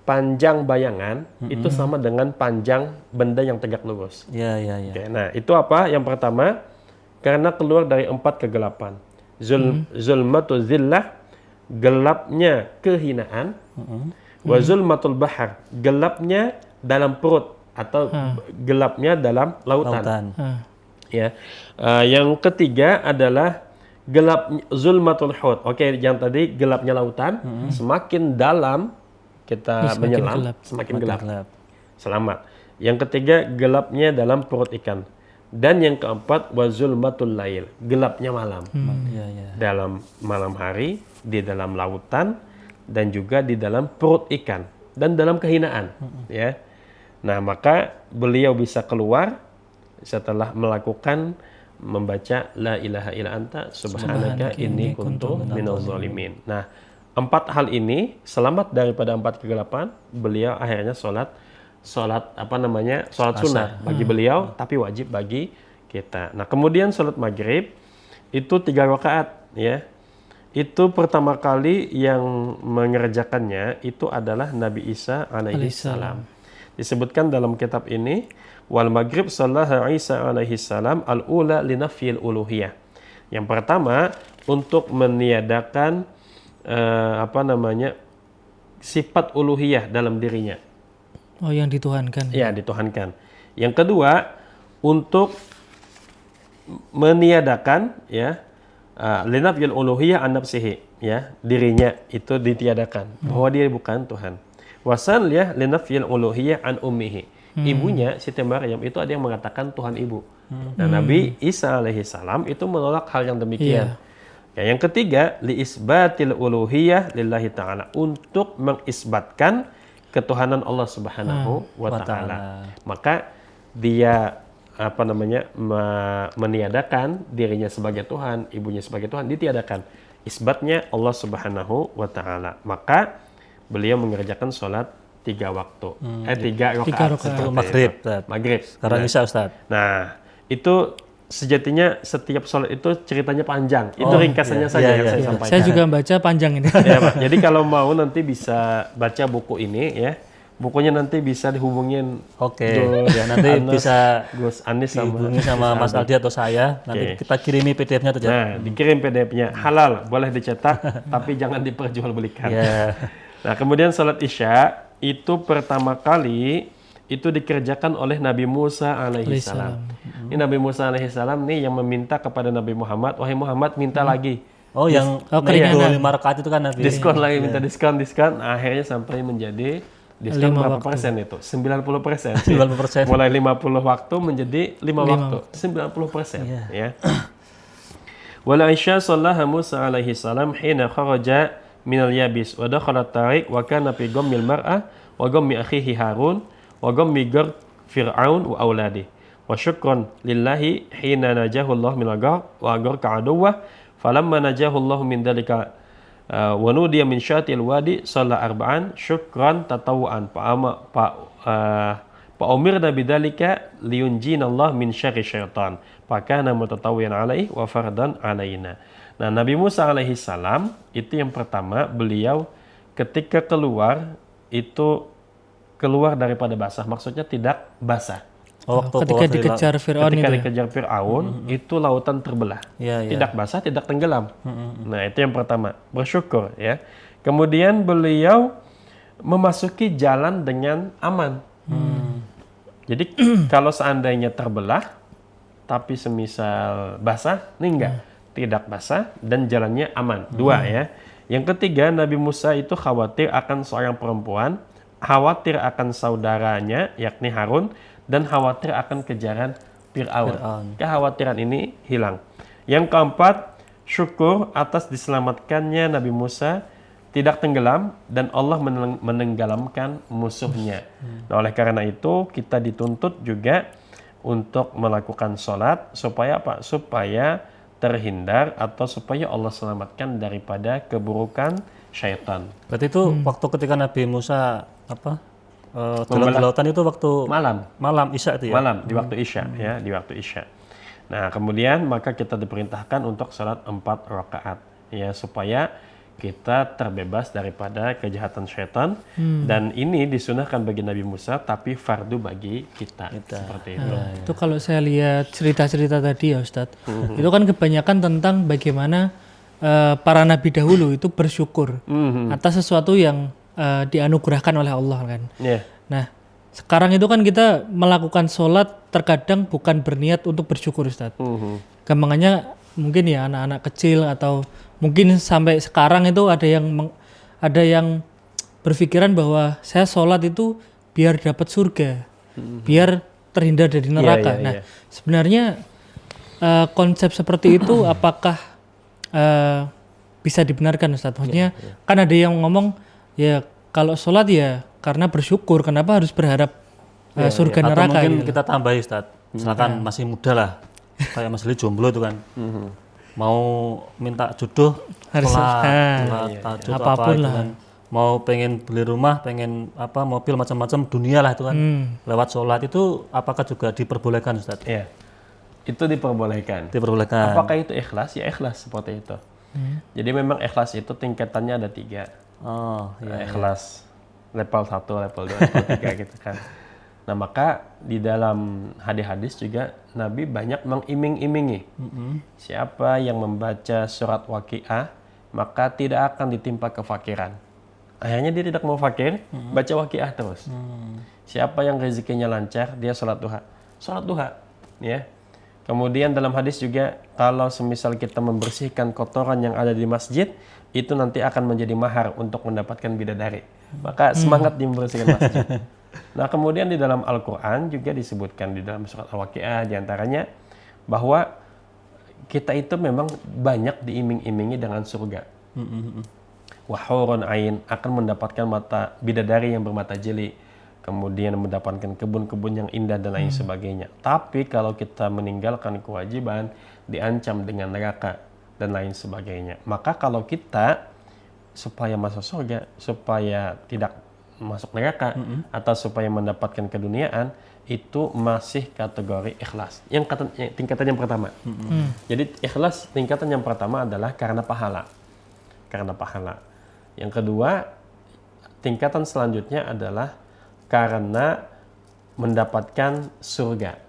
panjang bayangan itu sama dengan panjang benda yang tegak lurus. Iya, iya, iya. Oke, nah itu apa? Yang pertama, karena keluar dari 4 kegelapan. Zulmatul zillah, gelapnya kehinaan. Wa zulmatul bahar, gelapnya dalam perut atau gelapnya dalam lautan. Ya. Yang ketiga adalah gelap zulmatul hud. Oke, yang tadi gelapnya lautan, semakin dalam kita menyelam, semakin gelap. Selamat. Yang ketiga, gelapnya dalam perut ikan. Dan yang keempat, wa zulmatul lail, gelapnya malam. Dalam malam hari, di dalam lautan, dan juga di dalam perut ikan. Dan dalam kehinaan. Ya. Nah, maka beliau bisa keluar setelah melakukan membaca la ilaha illa anta subhanaka inni kuntu minadz zalimin. Nah, 4 hal ini selamat daripada 4 kegelapan. Beliau akhirnya sholat sunnah bagi beliau, tapi wajib bagi kita. Nah, kemudian sholat maghrib itu 3 rakaat, ya. Itu pertama kali yang mengerjakannya itu adalah Nabi Isa alaihi salam. Disebutkan dalam kitab ini, wal maghrib sallaha Isa alaihi salam al-ula linafil uluhiyah. Yang pertama untuk meniadakan sifat uluhiyah dalam dirinya. Oh, yang dituhankan. Ya, dituhankan. Yang kedua untuk meniadakan, ya, linafil uluhiyah an nafsihi, ya, dirinya itu ditiadakan bahwa dia bukan Tuhan. Wasan ya linafil uluhiyah an ummihi. Ibunya Siti Maryam itu ada yang mengatakan Tuhan ibu. Nah, Nabi Isa alaihi salam itu menolak hal yang demikian. Ya, yang ketiga li isbatil uluhiyah lillahi ta'ala, untuk mengisbatkan ketuhanan Allah Subhanahu wa taala. Maka dia meniadakan dirinya sebagai Tuhan, ibunya sebagai Tuhan, ditiadakan. Isbatnya Allah Subhanahu wa taala. Maka beliau mengerjakan sholat 3 waktu. 3 rakaat. Itu maghrib. Maghrib. Sekarang Isya, Ustaz. Nah, itu sejatinya setiap sholat itu ceritanya panjang. Itu ringkasannya saja yang saya sampaikan. Saya juga baca panjang ini. Ya, Pak. Jadi kalau mau nanti bisa baca buku ini, ya. Bukunya nanti bisa dihubungin. Oke. Ya, nanti bisa Gus Anis dihubungi sama Mas Aldi atau saya. Nanti kita kirimi PDF-nya aja. Nah, dikirim PDF-nya. Halal, boleh dicetak, tapi jangan diperjualbelikan. Nah, kemudian salat Isya itu pertama kali itu dikerjakan oleh Nabi Musa alaihi salam. Ini Nabi Musa alaihi salam nih yang meminta kepada Nabi Muhammad, wahai Muhammad minta lagi. Oh, yang keringanan 5 rakaat itu kan Nabi. Diskon lagi, minta diskon. Akhirnya sampai menjadi diskon berapa persen itu? 90%. 90%. Mulai 50 waktu menjadi 5 waktu. 90%. Ya. Wala Aisyah sallaha Musa alaihi salam hina kharaja minal yabis wa dakhala tariq wa kana fi ghammil mar'ah wa ghammi akhihi Harun wa ghammi gar Fir'aun wa auladi wa syukran lillahi hina najahu Allah min al-ghar wa agar ka'aduwah falamma najahu Allah min dalika wa nudiya min syatil wadi shalla arba'an syukran tatawuan fa umirna bidzalika liyunjina Allah min syarri syaitan fa kana mutatawwiyan alaihi wa fardan alaina. Nah, Nabi Musa alaihi salam itu yang pertama, beliau ketika keluar itu keluar daripada basah, maksudnya tidak basah. Ketika dikejar Fir'aun dikejar Fir'aun itu lautan terbelah. Tidak basah, tidak tenggelam. Nah, itu yang pertama, bersyukur, ya. Kemudian beliau memasuki jalan dengan aman. Jadi kalau seandainya terbelah tapi semisal basah, ini enggak. Tidak basah dan jalannya aman. 2, ya. Yang ketiga, Nabi Musa itu khawatir akan seorang perempuan khawatir akan saudaranya yakni Harun dan khawatir akan kejaran Fir'aun. Kekhawatiran ini hilang. Yang keempat, syukur atas diselamatkannya Nabi Musa tidak tenggelam dan Allah menenggelamkan musuhnya. Nah, oleh karena itu kita dituntut juga untuk melakukan sholat supaya apa? Supaya terhindar atau supaya Allah selamatkan daripada keburukan syaitan. Berarti itu waktu ketika Nabi Musa dalam lautan itu waktu malam Isya itu ya? Malam, di waktu Isya ya, di waktu Isya. Nah, kemudian maka kita diperintahkan untuk sholat 4 rakaat ya, supaya kita terbebas daripada kejahatan syaitan. Dan ini disunahkan bagi Nabi Musa tapi fardu bagi kita. Seperti itu. Itu kalau saya lihat cerita-cerita tadi ya Ustadz, itu kan kebanyakan tentang bagaimana para nabi dahulu itu bersyukur atas sesuatu yang dianugerahkan oleh Allah kan. Nah, sekarang itu kan kita melakukan sholat terkadang bukan berniat untuk bersyukur Ustadz. Gampangannya mungkin ya anak-anak kecil atau mungkin sampai sekarang itu ada yang berpikiran bahwa saya sholat itu biar dapat surga, biar terhindar dari neraka. Nah, sebenarnya konsep seperti itu apakah bisa dibenarkan Ustadz? Maksudnya kan ada yang ngomong ya kalau sholat ya karena bersyukur, kenapa harus berharap surga neraka? Atau mungkin gitu. kita tambahi Ustadz, misalkan masih muda lah, kayak Mas Li jomblo itu kan, mau minta jodoh, Harus jodoh apapun lah. kan. Mau pengen beli rumah, pengen mobil macam-macam dunia lah itu kan, lewat sholat itu apakah juga diperbolehkan Ustadz? Iya, itu diperbolehkan. Diperbolehkan. Apakah itu ikhlas? Ya ikhlas seperti itu. Jadi memang ikhlas itu tingkatannya ada 3. Ikhlas level 1, level 2, level 3 gitu kan. Nah, maka di dalam hadis-hadis juga Nabi banyak mengiming-imingi. Siapa yang membaca surat Waqiah, maka tidak akan ditimpa kefakiran. Akhirnya dia tidak mau fakir, baca Waqiah terus. Siapa yang rezekinya lancar, dia sholat duha. Sholat duha, ya. Kemudian dalam hadis juga, kalau semisal kita membersihkan kotoran yang ada di masjid, itu nanti akan menjadi mahar untuk mendapatkan bidadari. Maka semangat di membersihkan masjid. Nah, kemudian di dalam Al-Quran juga disebutkan di dalam surat Al-Waqiah diantaranya bahwa kita itu memang banyak diiming-imingi dengan surga. Wahurun ain, akan mendapatkan mata bidadari yang bermata jeli, kemudian mendapatkan kebun-kebun yang indah dan lain sebagainya. Tapi kalau kita meninggalkan kewajiban, diancam dengan neraka dan lain sebagainya. Maka kalau kita supaya masuk surga, supaya tidak masuk neraka, atau supaya mendapatkan keduniaan, itu masih kategori ikhlas. Yang tingkatan yang pertama. Jadi ikhlas tingkatan yang pertama adalah karena pahala. Karena pahala. Yang kedua, tingkatan selanjutnya adalah karena mendapatkan surga.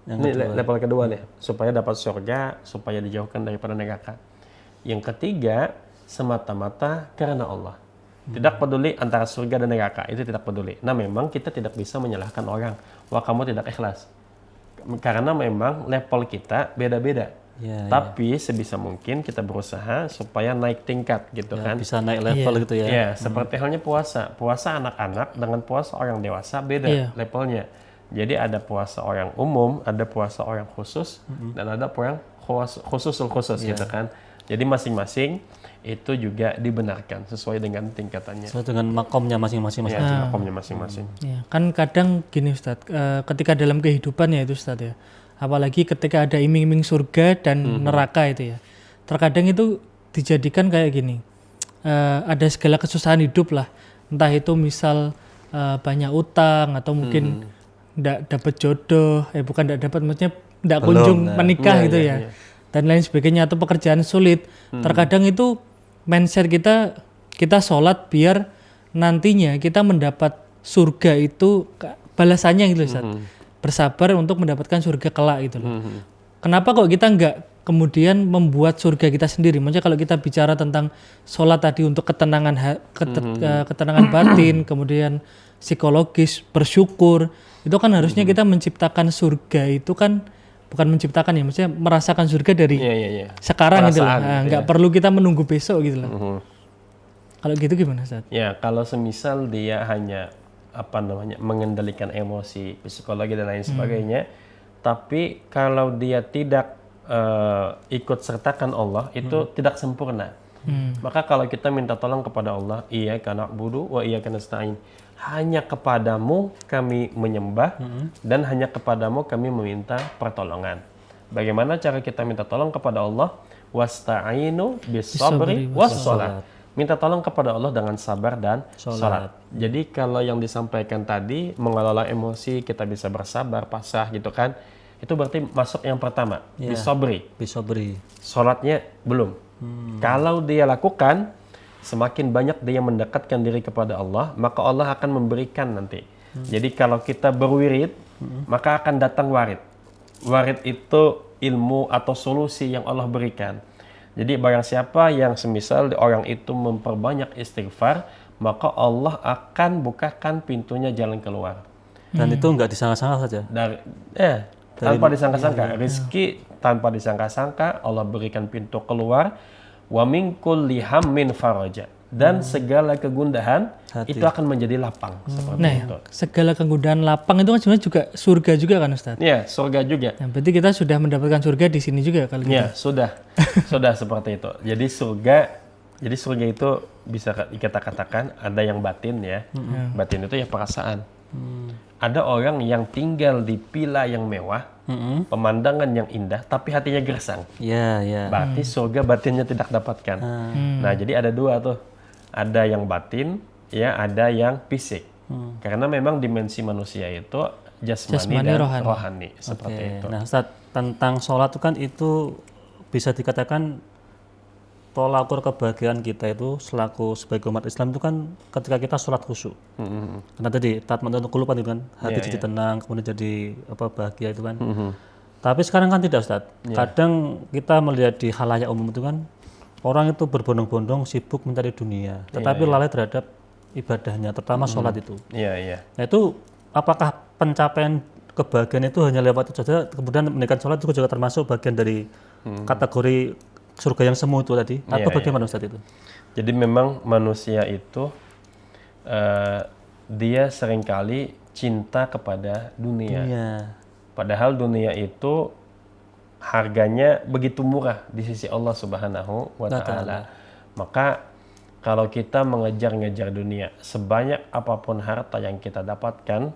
Ini level kedua nih, supaya dapat surga, supaya dijauhkan daripada neraka. Yang ketiga, semata-mata karena Allah. Tidak peduli antara surga dan neraka, itu tidak peduli. Nah, memang kita tidak bisa menyalahkan orang, wah kamu tidak ikhlas. Karena memang level kita beda-beda. Tapi sebisa mungkin kita berusaha supaya naik tingkat gitu kan. Bisa naik level gitu ya. Ya, seperti halnya puasa. Puasa anak-anak dengan puasa orang dewasa beda levelnya. Jadi ada puasa orang umum, ada puasa orang khusus, dan ada orang khususul khusus gitu kan. Jadi masing-masing itu juga dibenarkan sesuai dengan tingkatannya. Sesuai dengan makomnya masing-masing. Makomnya masing-masing. Ya, kan kadang gini Ustadz, ketika dalam kehidupan ya itu Ustadz ya, apalagi ketika ada iming-iming surga dan neraka itu ya, terkadang itu dijadikan kayak gini, ada segala kesusahan hidup lah, entah itu misal banyak utang atau mungkin tidak dapat jodoh, bukan tidak dapat, maksudnya tidak kunjung menikah gitu ya. Dan lain sebagainya, atau pekerjaan sulit. Terkadang itu mindset kita sholat biar nantinya kita mendapat surga itu balasannya gitu Ustaz. Bersabar untuk mendapatkan surga kelak gitu loh. Kenapa kok kita nggak kemudian membuat surga kita sendiri? Maksudnya kalau kita bicara tentang sholat tadi untuk ketenangan ketenangan batin, kemudian psikologis, bersyukur, itu kan harusnya kita menciptakan surga itu kan bukan menciptakan ya, maksudnya merasakan surga dari sekarang gitu loh. Nah, nggak perlu kita menunggu besok gitu loh. Kalau gitu gimana Ustaz? Ya, kalau semisal dia hanya mengendalikan emosi, psikologi dan lain sebagainya, tapi kalau dia tidak ikut sertakan Allah, itu tidak sempurna. Maka kalau kita minta tolong kepada Allah, iyyaka na'budu wa iyyaka nasta'in, hanya kepadamu kami menyembah dan hanya kepadamu kami meminta pertolongan. Bagaimana cara kita minta tolong kepada Allah? Wasta'inu bis-sabri was-shalah. Minta tolong kepada Allah dengan sabar dan salat. Jadi kalau yang disampaikan tadi, mengelola emosi, kita bisa bersabar, pasrah gitu kan, itu berarti masuk yang pertama, bis-sabri. Salatnya belum. Kalau dia lakukan, semakin banyak dia mendekatkan diri kepada Allah, maka Allah akan memberikan nanti. Jadi kalau kita berwirid, maka akan datang warid. Warid itu ilmu atau solusi yang Allah berikan. Jadi barang siapa yang semisal orang itu memperbanyak istighfar, maka Allah akan bukakan pintunya jalan keluar. Dan itu nggak disangka-sangka saja. Tanpa disangka-sangka. Rizki tanpa disangka-sangka, Allah berikan pintu keluar. Wa min kulli hammin faraja. Dan segala kegundahan itu akan menjadi lapang. Seperti itu. Segala kegundahan lapang itu kan sebenarnya juga surga juga kan Ustaz? Iya, surga juga. Nah, berarti kita sudah mendapatkan surga di sini juga kalau gitu. Iya, sudah seperti itu. Jadi surga itu bisa kita katakan ada yang batin ya. Batin itu ya perasaan. Ada orang yang tinggal di villa yang mewah, pemandangan yang indah, tapi hatinya gersang. Berarti surga batinnya tidak dapatkan. Nah, jadi ada dua tuh. Ada yang batin, ya, ada yang fisik. Karena memang dimensi manusia itu jasmani dan rohani. Seperti itu. Nah, Ustaz, tentang sholat itu kan itu bisa dikatakan tolak ukur kebahagiaan kita itu selaku sebagai umat Islam itu kan ketika kita sholat khusyuk. Karena tadi tatma'innu qulub itu kan hati jadi tenang, kemudian jadi bahagia itu kan. Tapi sekarang kan tidak, Ustaz. Kadang kita melihat di khalayak umum itu kan orang itu berbondong-bondong sibuk mencari dunia, tetapi lalai terhadap ibadahnya, terutama sholat itu. Nah, itu apakah pencapaian kebahagiaan itu hanya lewat itu saja, kemudian meningkatkan sholat itu juga termasuk bagian dari kategori surga yang semu itu tadi, atau bagaimana Ustaz itu? Jadi memang manusia itu dia seringkali cinta kepada dunia. Padahal dunia itu harganya begitu murah di sisi Allah Subhanahu wa Ta'ala. Maka kalau kita mengejar-ngejar dunia, sebanyak apapun harta yang kita dapatkan,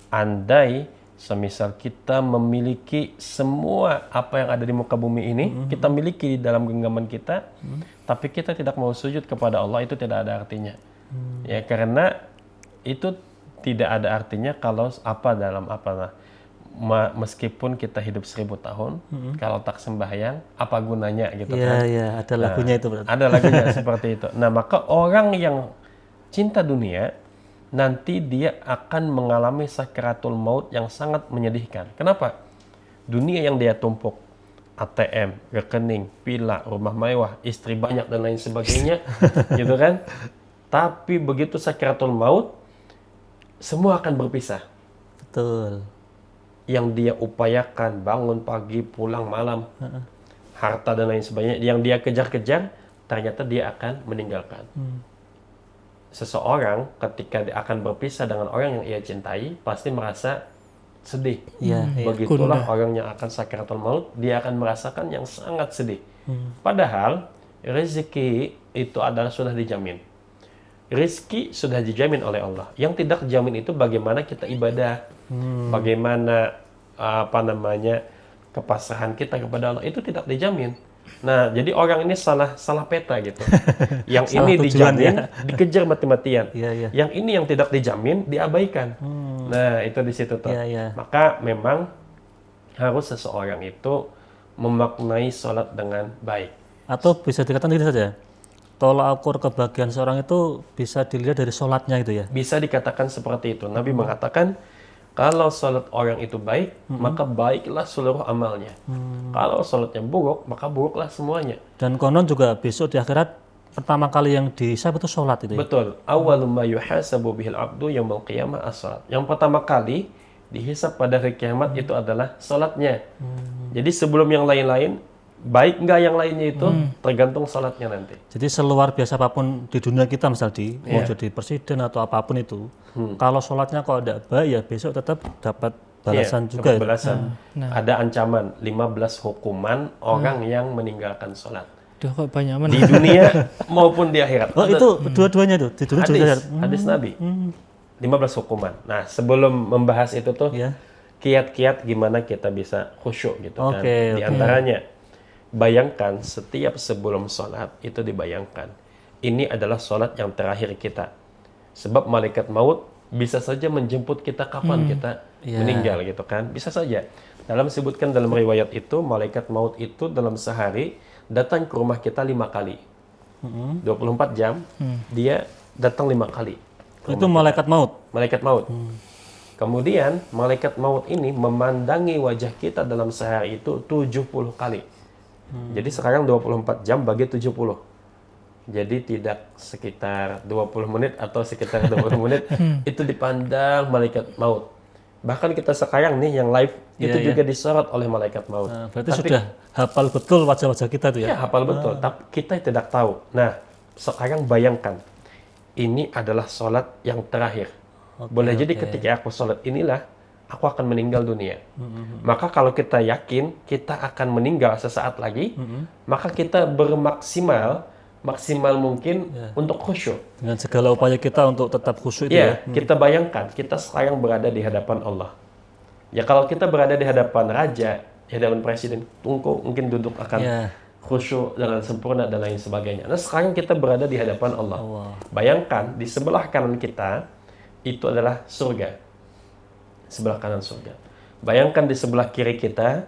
andai semisal kita memiliki semua apa yang ada di muka bumi ini, kita miliki di dalam genggaman kita, tapi kita tidak mau sujud kepada Allah, itu tidak ada artinya. Ya, karena itu tidak ada artinya kalau meskipun kita hidup 1000 tahun, kalau tak sembahyang, apa gunanya gitu kan? Iya, ada lagunya itu berarti. Ada lagunya seperti itu. Nah, maka orang yang cinta dunia, nanti dia akan mengalami sakaratul maut yang sangat menyedihkan. Kenapa? Dunia yang dia tumpuk, ATM, rekening, villa, rumah mewah, istri banyak dan lain sebagainya, gitu kan? Tapi begitu sakaratul maut, semua akan berpisah. Betul. Yang dia upayakan, bangun pagi, pulang malam, harta dan lain sebagainya, yang dia kejar-kejar, ternyata dia akan meninggalkan. Seseorang ketika dia akan berpisah dengan orang yang ia cintai, pasti merasa sedih. Begitulah orang yang akan sakaratul maut, dia akan merasakan yang sangat sedih. Padahal rezeki itu adalah sudah dijamin. Rezeki sudah dijamin oleh Allah. Yang tidak dijamin itu bagaimana kita ibadah, bagaimana kepasrahan kita kepada Allah, itu tidak dijamin. Nah, jadi orang ini salah peta gitu. Yang ini dijamin, dikejar mati-matian. Yang ini yang tidak dijamin, diabaikan. Nah, itu di situ tuh. Maka memang harus seseorang itu memaknai sholat dengan baik. Atau bisa dikatakan ini saja, tolak ukur kebahagiaan seorang itu bisa dilihat dari sholatnya gitu ya? Bisa dikatakan seperti itu. Nabi mengatakan, kalau sholat orang itu baik, maka baiklah seluruh amalnya. Kalau sholatnya buruk, maka buruklah semuanya. Dan konon juga besok di akhirat, pertama kali yang dihisab itu sholat itu ya? Betul. Awwalu ma yuhasabu bihil abdu yaumil qiyamah as-sholat. Yang pertama kali dihisab pada hari kiamat itu adalah sholatnya. Jadi sebelum yang lain-lain, baik nggak yang lainnya itu tergantung sholatnya nanti. Jadi seluar biasa apapun di dunia kita misal mau jadi presiden atau apapun itu, kalau sholatnya kalau tidak baik ya besok tetap dapat balasan juga. Dapat balasan. Ada ancaman 15 hukuman orang yang meninggalkan sholat. Duh, kok banyak Di dunia maupun di akhirat. Oh itu dua-duanya tuh di dunia juga. Hadis Nabi. 15 hukuman. Nah sebelum membahas itu tuh Ya. kiat-kiat gimana kita bisa khusyuk gitu kan. Oke, Di antaranya bayangkan setiap sebelum sholat itu dibayangkan ini adalah sholat yang terakhir kita. Sebab malaikat maut bisa saja menjemput kita kapan kita meninggal gitu kan. Bisa saja. Disebutkan dalam riwayat itu malaikat maut itu dalam sehari datang ke rumah kita 5 kali. 24 jam dia datang 5 kali. Itu malaikat maut. Malaikat maut. Kemudian malaikat maut ini memandangi wajah kita dalam sehari itu 70 kali. Jadi sekarang 24 jam bagi 70. Jadi tidak sekitar 20 menit atau sekitar 20 menit itu dipandang malaikat maut. Bahkan kita sekarang nih yang live itu juga disorot oleh malaikat maut. Nah, berarti sudah hafal betul wajah-wajah kita tuh ya? Ya, hafal betul. Tapi kita tidak tahu. Nah, sekarang bayangkan ini adalah sholat yang terakhir. Boleh jadi ketika aku sholat inilah aku akan meninggal dunia. Maka kalau kita yakin kita akan meninggal sesaat lagi, maka kita maksimal mungkin untuk khusyuk. Dengan segala upaya kita untuk tetap khusyuk itu Ya, kita bayangkan kita sekarang berada di hadapan Allah. Ya kalau kita berada di hadapan raja, di hadapan presiden, mungkin duduk akan khusyuk dengan sempurna dan lain sebagainya. Nah sekarang kita berada di hadapan Allah. Bayangkan di sebelah kanan kita itu adalah surga. Sebelah kanan surga. Bayangkan di sebelah kiri kita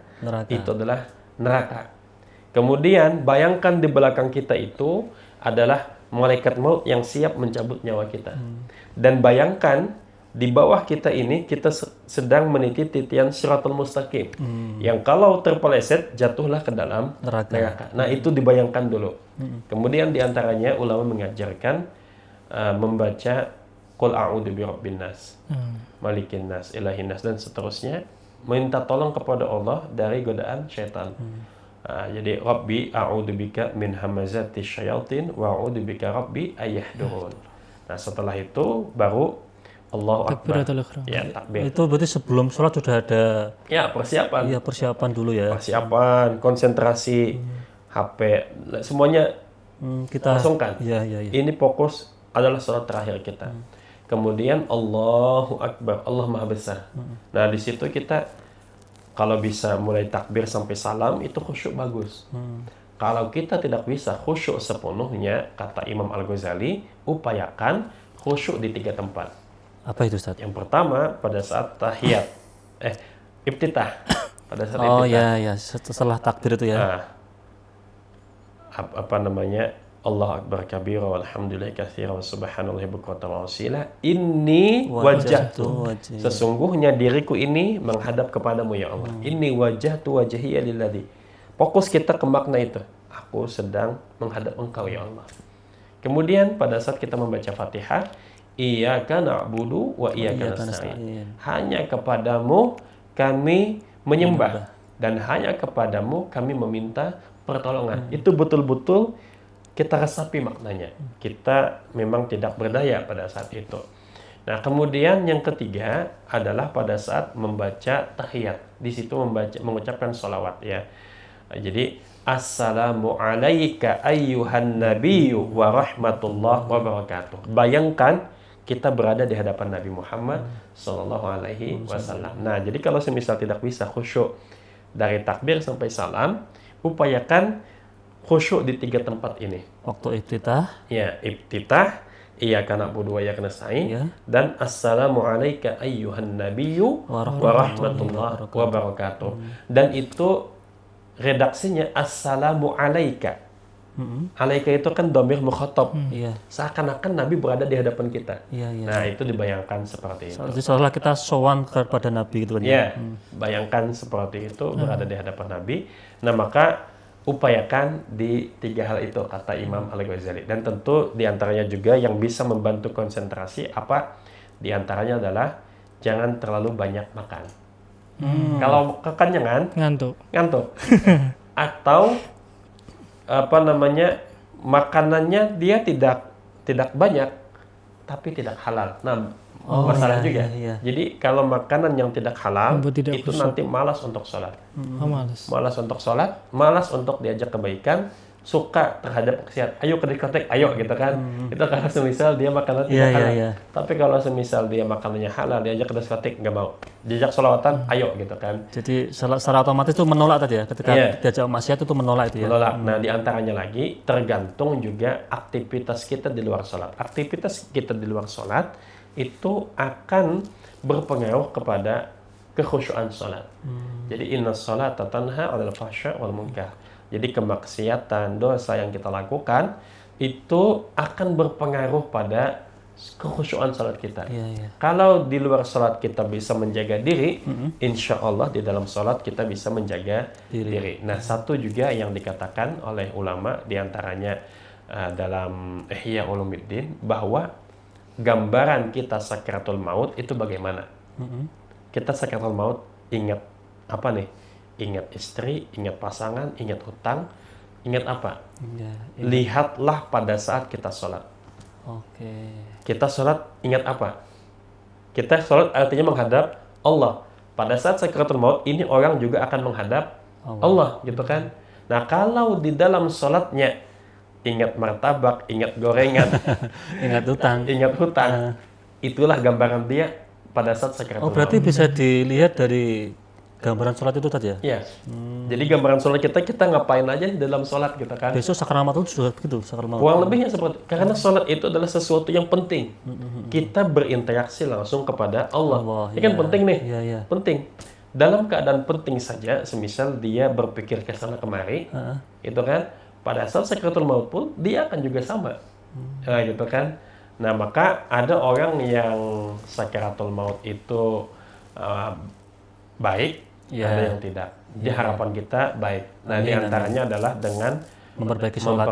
itu adalah neraka. Kemudian bayangkan di belakang kita itu adalah malaikat maut yang siap mencabut nyawa kita. Dan bayangkan di bawah kita ini kita sedang meniti titian Shiratal Mustaqim. Yang kalau terpeleset jatuhlah ke dalam neraka. Nah itu dibayangkan dulu. Kemudian diantaranya ulama mengajarkan membaca Qul a'udzu birabbin nas, malikin nas, ilahin nas dan seterusnya, minta tolong kepada Allah dari godaan syaitan. Jadi Rabbi a'udzubika min hamazati syayatin wa a'udzubika Rabbi ayahdurun. Nah, setelah itu baru Allahu Akbar. Ya, takbir. Itu berarti sebelum sholat sudah ada persiapan. Iya, persiapan dulu ya. Persiapan, konsentrasi, HP, semuanya kita langsungkan. Iya. Ini fokus adalah sholat terakhir kita. Kemudian Allahu Akbar, Allah Maha Besar. Nah, di situ kita kalau bisa mulai takbir sampai salam itu khusyuk bagus. Kalau kita tidak bisa khusyuk sepenuhnya, kata Imam Al-Ghazali, upayakan khusyuk di 3 tempat. Apa itu, Ustaz? Yang pertama pada saat tahiyat, iftitah. Pada saat iftitah. Ya, setelah takbir itu ya. Nah, apa namanya? Allah Akbar kabira walhamdulillahi katsira wa subhanallahi bukratan wa asila. Inni wajjahtu. Sesungguhnya diriku ini menghadap kepadamu ya Allah. Inni wajjahtu wajhiya lilladzi. Fokus kita ke makna itu. Aku sedang menghadap Engkau ya Allah. Kemudian pada saat kita membaca Fatihah, iyyaka na'budu wa iyyaka nasta'in. Hanya kepadamu kami menyembah dan hanya kepadamu kami meminta pertolongan. Itu betul-betul kita resapi maknanya. Kita memang tidak berdaya pada saat itu. Nah, kemudian yang ketiga adalah pada saat membaca tahiyat. Di situ mengucapkan sholawat ya. Jadi, Assalamu alayka ayyuhan nabiyyu wa rahmatullah wa barakatuh. Bayangkan kita berada di hadapan Nabi Muhammad sallallahu alaihi wasallam. Nah, jadi kalau semisal tidak bisa khusyuk dari takbir sampai salam, upayakan khusyuk di 3 tempat ini. Waktu iftitah. Ya, iftitah, iyyaka na'budu wa iyyaka nasta'in, dan assalamu alayka ayyuhan nabiyyu wa rahmatullahi wa barakatuh. Dan itu redaksinya assalamu alayka. Alayka itu kan dhamir mukhatab. Seakan-akan Nabi berada di hadapan kita. Nah, itu dibayangkan seperti itu. Seolah kita sowan kepada Nabi gitu kan. Ya, bayangkan seperti itu berada di hadapan Nabi. Nah, maka upayakan di 3 hal itu, kata Imam Al-Ghazali. Dan tentu diantaranya juga yang bisa membantu konsentrasi diantaranya adalah jangan terlalu banyak makan. Kalau kekenyangan, ngantuk. atau apa namanya, makanannya dia tidak banyak tapi tidak halal. Nah, masalah juga. iya. Jadi kalau makanan yang tidak halal Membuat tidak itu khusyuk. nanti malas untuk sholat. Oh, males. Malas untuk sholat, malas untuk diajak kebaikan, suka terhadap maksiat. Ayo ke diskotek, ayo gitu kan. Itu kalau semisal dia makanan tidak halal. iya. Tapi kalau semisal dia makanannya halal, diajak ke diskotek nggak mau. Diajak sholawatan, ayo gitu kan. Jadi secara otomatis itu menolak tadi ya, ketika Iya. diajak maksiat itu menolak itu ya. Menolak. Nah, diantaranya lagi tergantung juga aktivitas kita di luar sholat. Aktivitas kita di luar sholat itu akan berpengaruh kepada kekhusyuan sholat. Jadi inna sholata tanha 'anil fahsya wal munkar. Jadi kemaksiatan, dosa yang kita lakukan itu akan berpengaruh pada kekhusyuan sholat kita. Iya. Kalau di luar sholat kita bisa menjaga diri, insya Allah di dalam sholat kita bisa menjaga diri. Nah, satu juga yang dikatakan oleh ulama diantaranya dalam Ihya Ulumuddin bahwa gambaran kita sakaratul maut itu bagaimana? Kita sakaratul maut ingat apa nih? Ingat istri, ingat pasangan, ingat hutang, ingat apa? Iya. Lihatlah pada saat kita sholat. Oke. Kita sholat ingat apa? Kita sholat artinya menghadap Allah. Pada saat sakaratul maut ini orang juga akan menghadap Allah gitu kan. Nah, kalau di dalam sholatnya ingat martabak, ingat gorengan, Ingat utang. ingat hutang, itulah gambaran dia pada saat sakaratul Oh, berarti maut. bisa dilihat dari gambaran sholat itu tadi ya? Iya. Jadi gambaran sholat kita ngapain aja di dalam sholat gitu kan. Besok sakral maut itu juga begitu, sakral maut. Kurang lebihnya seperti karena sholat itu adalah sesuatu yang penting. Kita berinteraksi langsung kepada Allah. Ini kan penting nih. Iya. Penting. Dalam keadaan penting saja, semisal dia berpikir ke sana kemari, itu kan, pada saat sakaratul maut pun dia akan juga sama, gitu kan. Nah, maka ada orang yang sakaratul maut itu baik, ada yang tidak. Di harapan kita baik. Nah, diantaranya adalah dengan Memperbaiki sholat.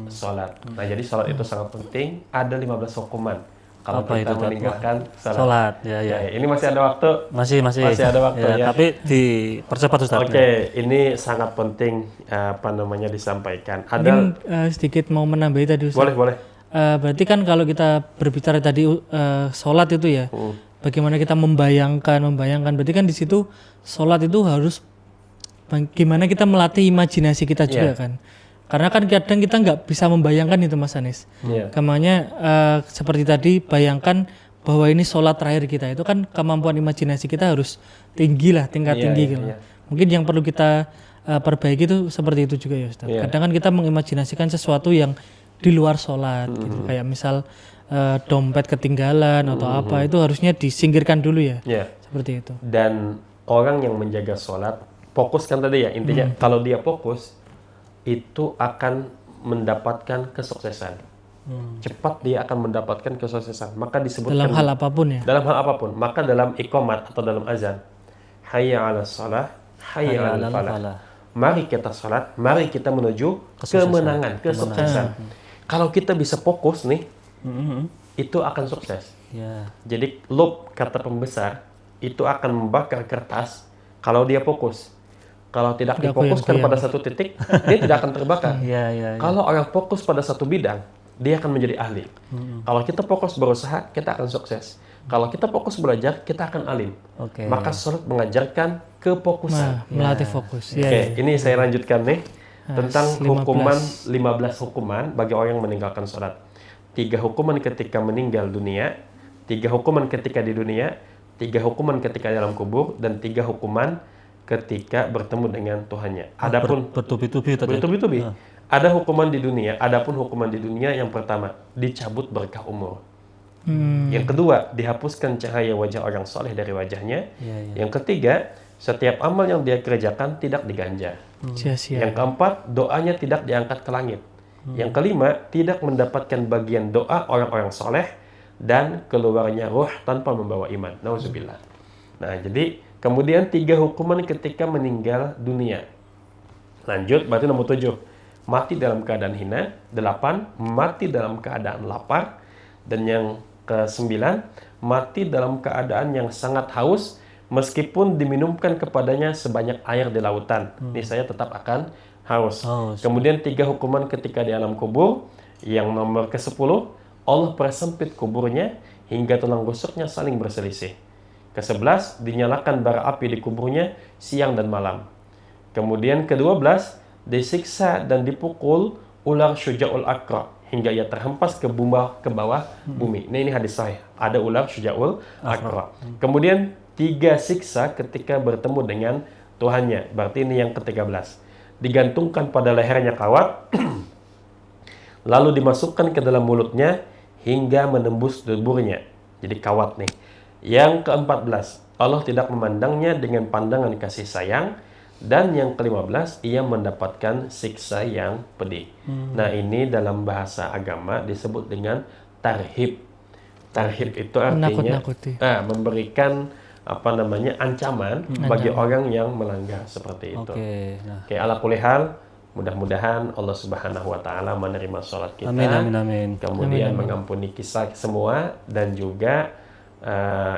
sholat. Nah, jadi sholat itu sangat penting. Ada 15 hukuman kalau Apa kita itu, Ustaz? meninggalkan sholat. Sholat, ya. Ini masih ada waktu. Masih ada waktu ya. Tapi dipercepat Ustaz. Oke, ini sangat penting apa namanya disampaikan. Ada Mungkin sedikit mau menambahi tadi Ustaz. boleh. Berarti kan kalau kita berbicara tadi sholat itu ya, bagaimana kita membayangkan. Berarti kan di situ sholat itu harus gimana kita melatih imajinasi kita juga kan. Karena kan kadang kita nggak bisa membayangkan itu Mas Anis. Kamanya seperti tadi bayangkan bahwa ini sholat terakhir kita, itu kan kemampuan imajinasi kita harus tinggi lah, tingkat tinggi gitu. Mungkin yang perlu kita perbaiki itu seperti itu juga ya Ustaz. Kadang kan kita mengimajinasikan sesuatu yang di luar sholat gitu. Kayak misal dompet ketinggalan atau apa, itu harusnya disingkirkan dulu ya. Seperti itu. Dan orang yang menjaga sholat, fokus kan tadi ya, intinya kalau dia fokus, itu akan mendapatkan kesuksesan. Cepat dia akan mendapatkan kesuksesan. Maka disebutkan Dalam hal apapun ya. dalam hal apapun. Maka dalam iqamat atau dalam azan, hayya 'alas shalah, hayya 'alal falah. Mari kita salat, mari kita menuju kemenangan, kesuksesan. Kalau kita bisa fokus nih, itu akan sukses. Jadi lob kata pembesar itu akan membakar kertas kalau dia fokus. Kalau tidak difokuskan pada satu titik, dia tidak akan terbakar. Kalau orang fokus pada satu bidang, dia akan menjadi ahli. Kalau kita fokus berusaha, kita akan sukses. Kalau kita fokus belajar, kita akan alim. Maka sholat mengajarkan kefokusan. Melatih fokus. Oke, ini saya lanjutkan nih tentang 15 hukuman bagi orang yang meninggalkan sholat. 3 hukuman ketika meninggal dunia, 3 hukuman ketika di dunia, 3 hukuman ketika dalam kubur, dan 3 hukuman ketika bertemu dengan Tuhannya. Adapun bertubi-tubi tadi. Bertubi-tubi. Ada hukuman di dunia. Adapun hukuman di dunia yang pertama, dicabut berkah umur. Yang kedua, dihapuskan cahaya wajah orang soleh dari wajahnya. Yang ketiga, setiap amal yang dia kerjakan tidak diganja. Yang keempat, doanya tidak diangkat ke langit. Yang kelima, tidak mendapatkan bagian doa orang-orang soleh dan keluarnya ruh tanpa membawa iman. Nauzubillah. Nah, jadi kemudian 3 hukuman ketika meninggal dunia. Lanjut, berarti nomor 7. Mati dalam keadaan hina. 8. Mati dalam keadaan lapar. Dan yang ke-9, mati dalam keadaan yang sangat haus meskipun diminumkan kepadanya sebanyak air di lautan, niscaya tetap akan haus. Kemudian 3 hukuman ketika di alam kubur. Yang nomor ke-10, Allah persempit kuburnya hingga tulang rusuknya saling berselisih. Ke-11, dinyalakan bara api di kuburnya siang dan malam. Kemudian ke-12, disiksa dan dipukul ular Syuja'ul Aqra hingga ia terhempas ke bawah bumi. Nah, ini hadis sahih. Ada ular Syuja'ul Aqra. Kemudian 3 siksa ketika bertemu dengan Tuhannya. Berarti ini yang ke-13. Digantungkan pada lehernya kawat, lalu dimasukkan ke dalam mulutnya hingga menembus duburnya. Jadi kawat nih. Yang ke-14, Allah tidak memandangnya dengan pandangan kasih sayang. Dan yang ke-15, ia mendapatkan siksa yang pedih. Nah, ini dalam bahasa agama disebut dengan tarhib. Tarhib itu artinya memberikan ancaman bagi orang yang melanggar seperti itu. Oke, ala kulli hal, mudah-mudahan Allah Subhanahu wa taala menerima salat kita. Amin. Kemudian mengampuni kisah semua dan juga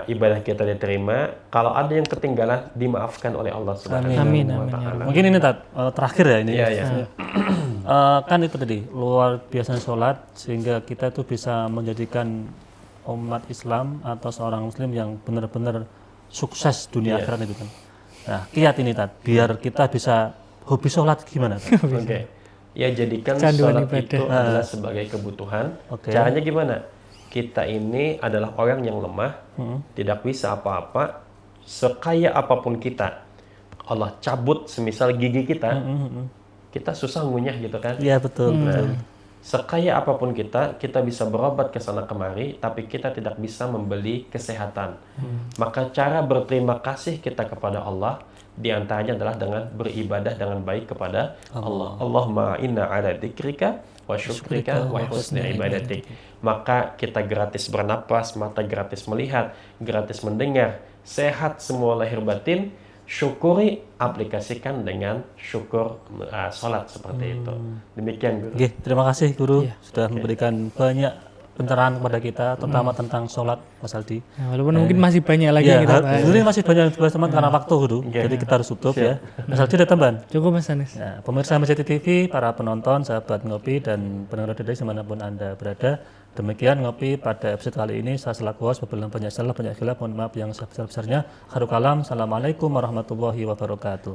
ibadah kita diterima. Kalau ada yang ketinggalan dimaafkan oleh Allah Subhanahu wa taala. Mungkin ini terakhir ya ini. Iya. Kan itu tadi luar biasa salat sehingga kita tuh bisa menjadikan umat Islam atau seorang muslim yang benar-benar sukses dunia akhirat itu kan. Nah, kiat ini biar kita bisa hobi sholat gimana? Oke. Ya, jadikan sholat itu adalah sebagai kebutuhan. Caranya gimana? Kita ini adalah orang yang lemah, tidak bisa apa-apa. Sekaya apapun kita, Allah cabut semisal gigi kita, kita susah ngunyah gitu kan? Iya, betul. Sekaya apapun kita bisa berobat ke sana kemari, tapi kita tidak bisa membeli kesehatan. Maka cara berterima kasih kita kepada Allah di antaranya adalah dengan beribadah dengan baik kepada Allah. Allahumma inna ala dzikrika wa syukrika wa husni ibadatik. Maka kita gratis bernapas, mata gratis melihat, gratis mendengar, sehat semua lahir batin. Syukuri, aplikasikan dengan syukur sholat seperti itu. Demikian Guru. Oke, terima kasih Guru sudah memberikan banyak pencerahan kepada kita, terutama tentang sholat, Mas Aldi. Walaupun mungkin masih banyak lagi yang kita bahas. Sebenarnya masih banyak yang teman karena waktu Guru, jadi kita harus tutup ya. Mas Aldi ada tambahan? Cukup Mas Anis. Nah, pemirsa Masjid TV, para penonton, sahabat ngopi dan pendengar dari dimanapun Anda berada. Demikian ngopi pada episode kali ini. Saya selaku host berbilang banyak salah, banyak khilaf, mohon maaf yang sebesar-besarnya. Khairul kalam. Assalamualaikum warahmatullahi wabarakatuh.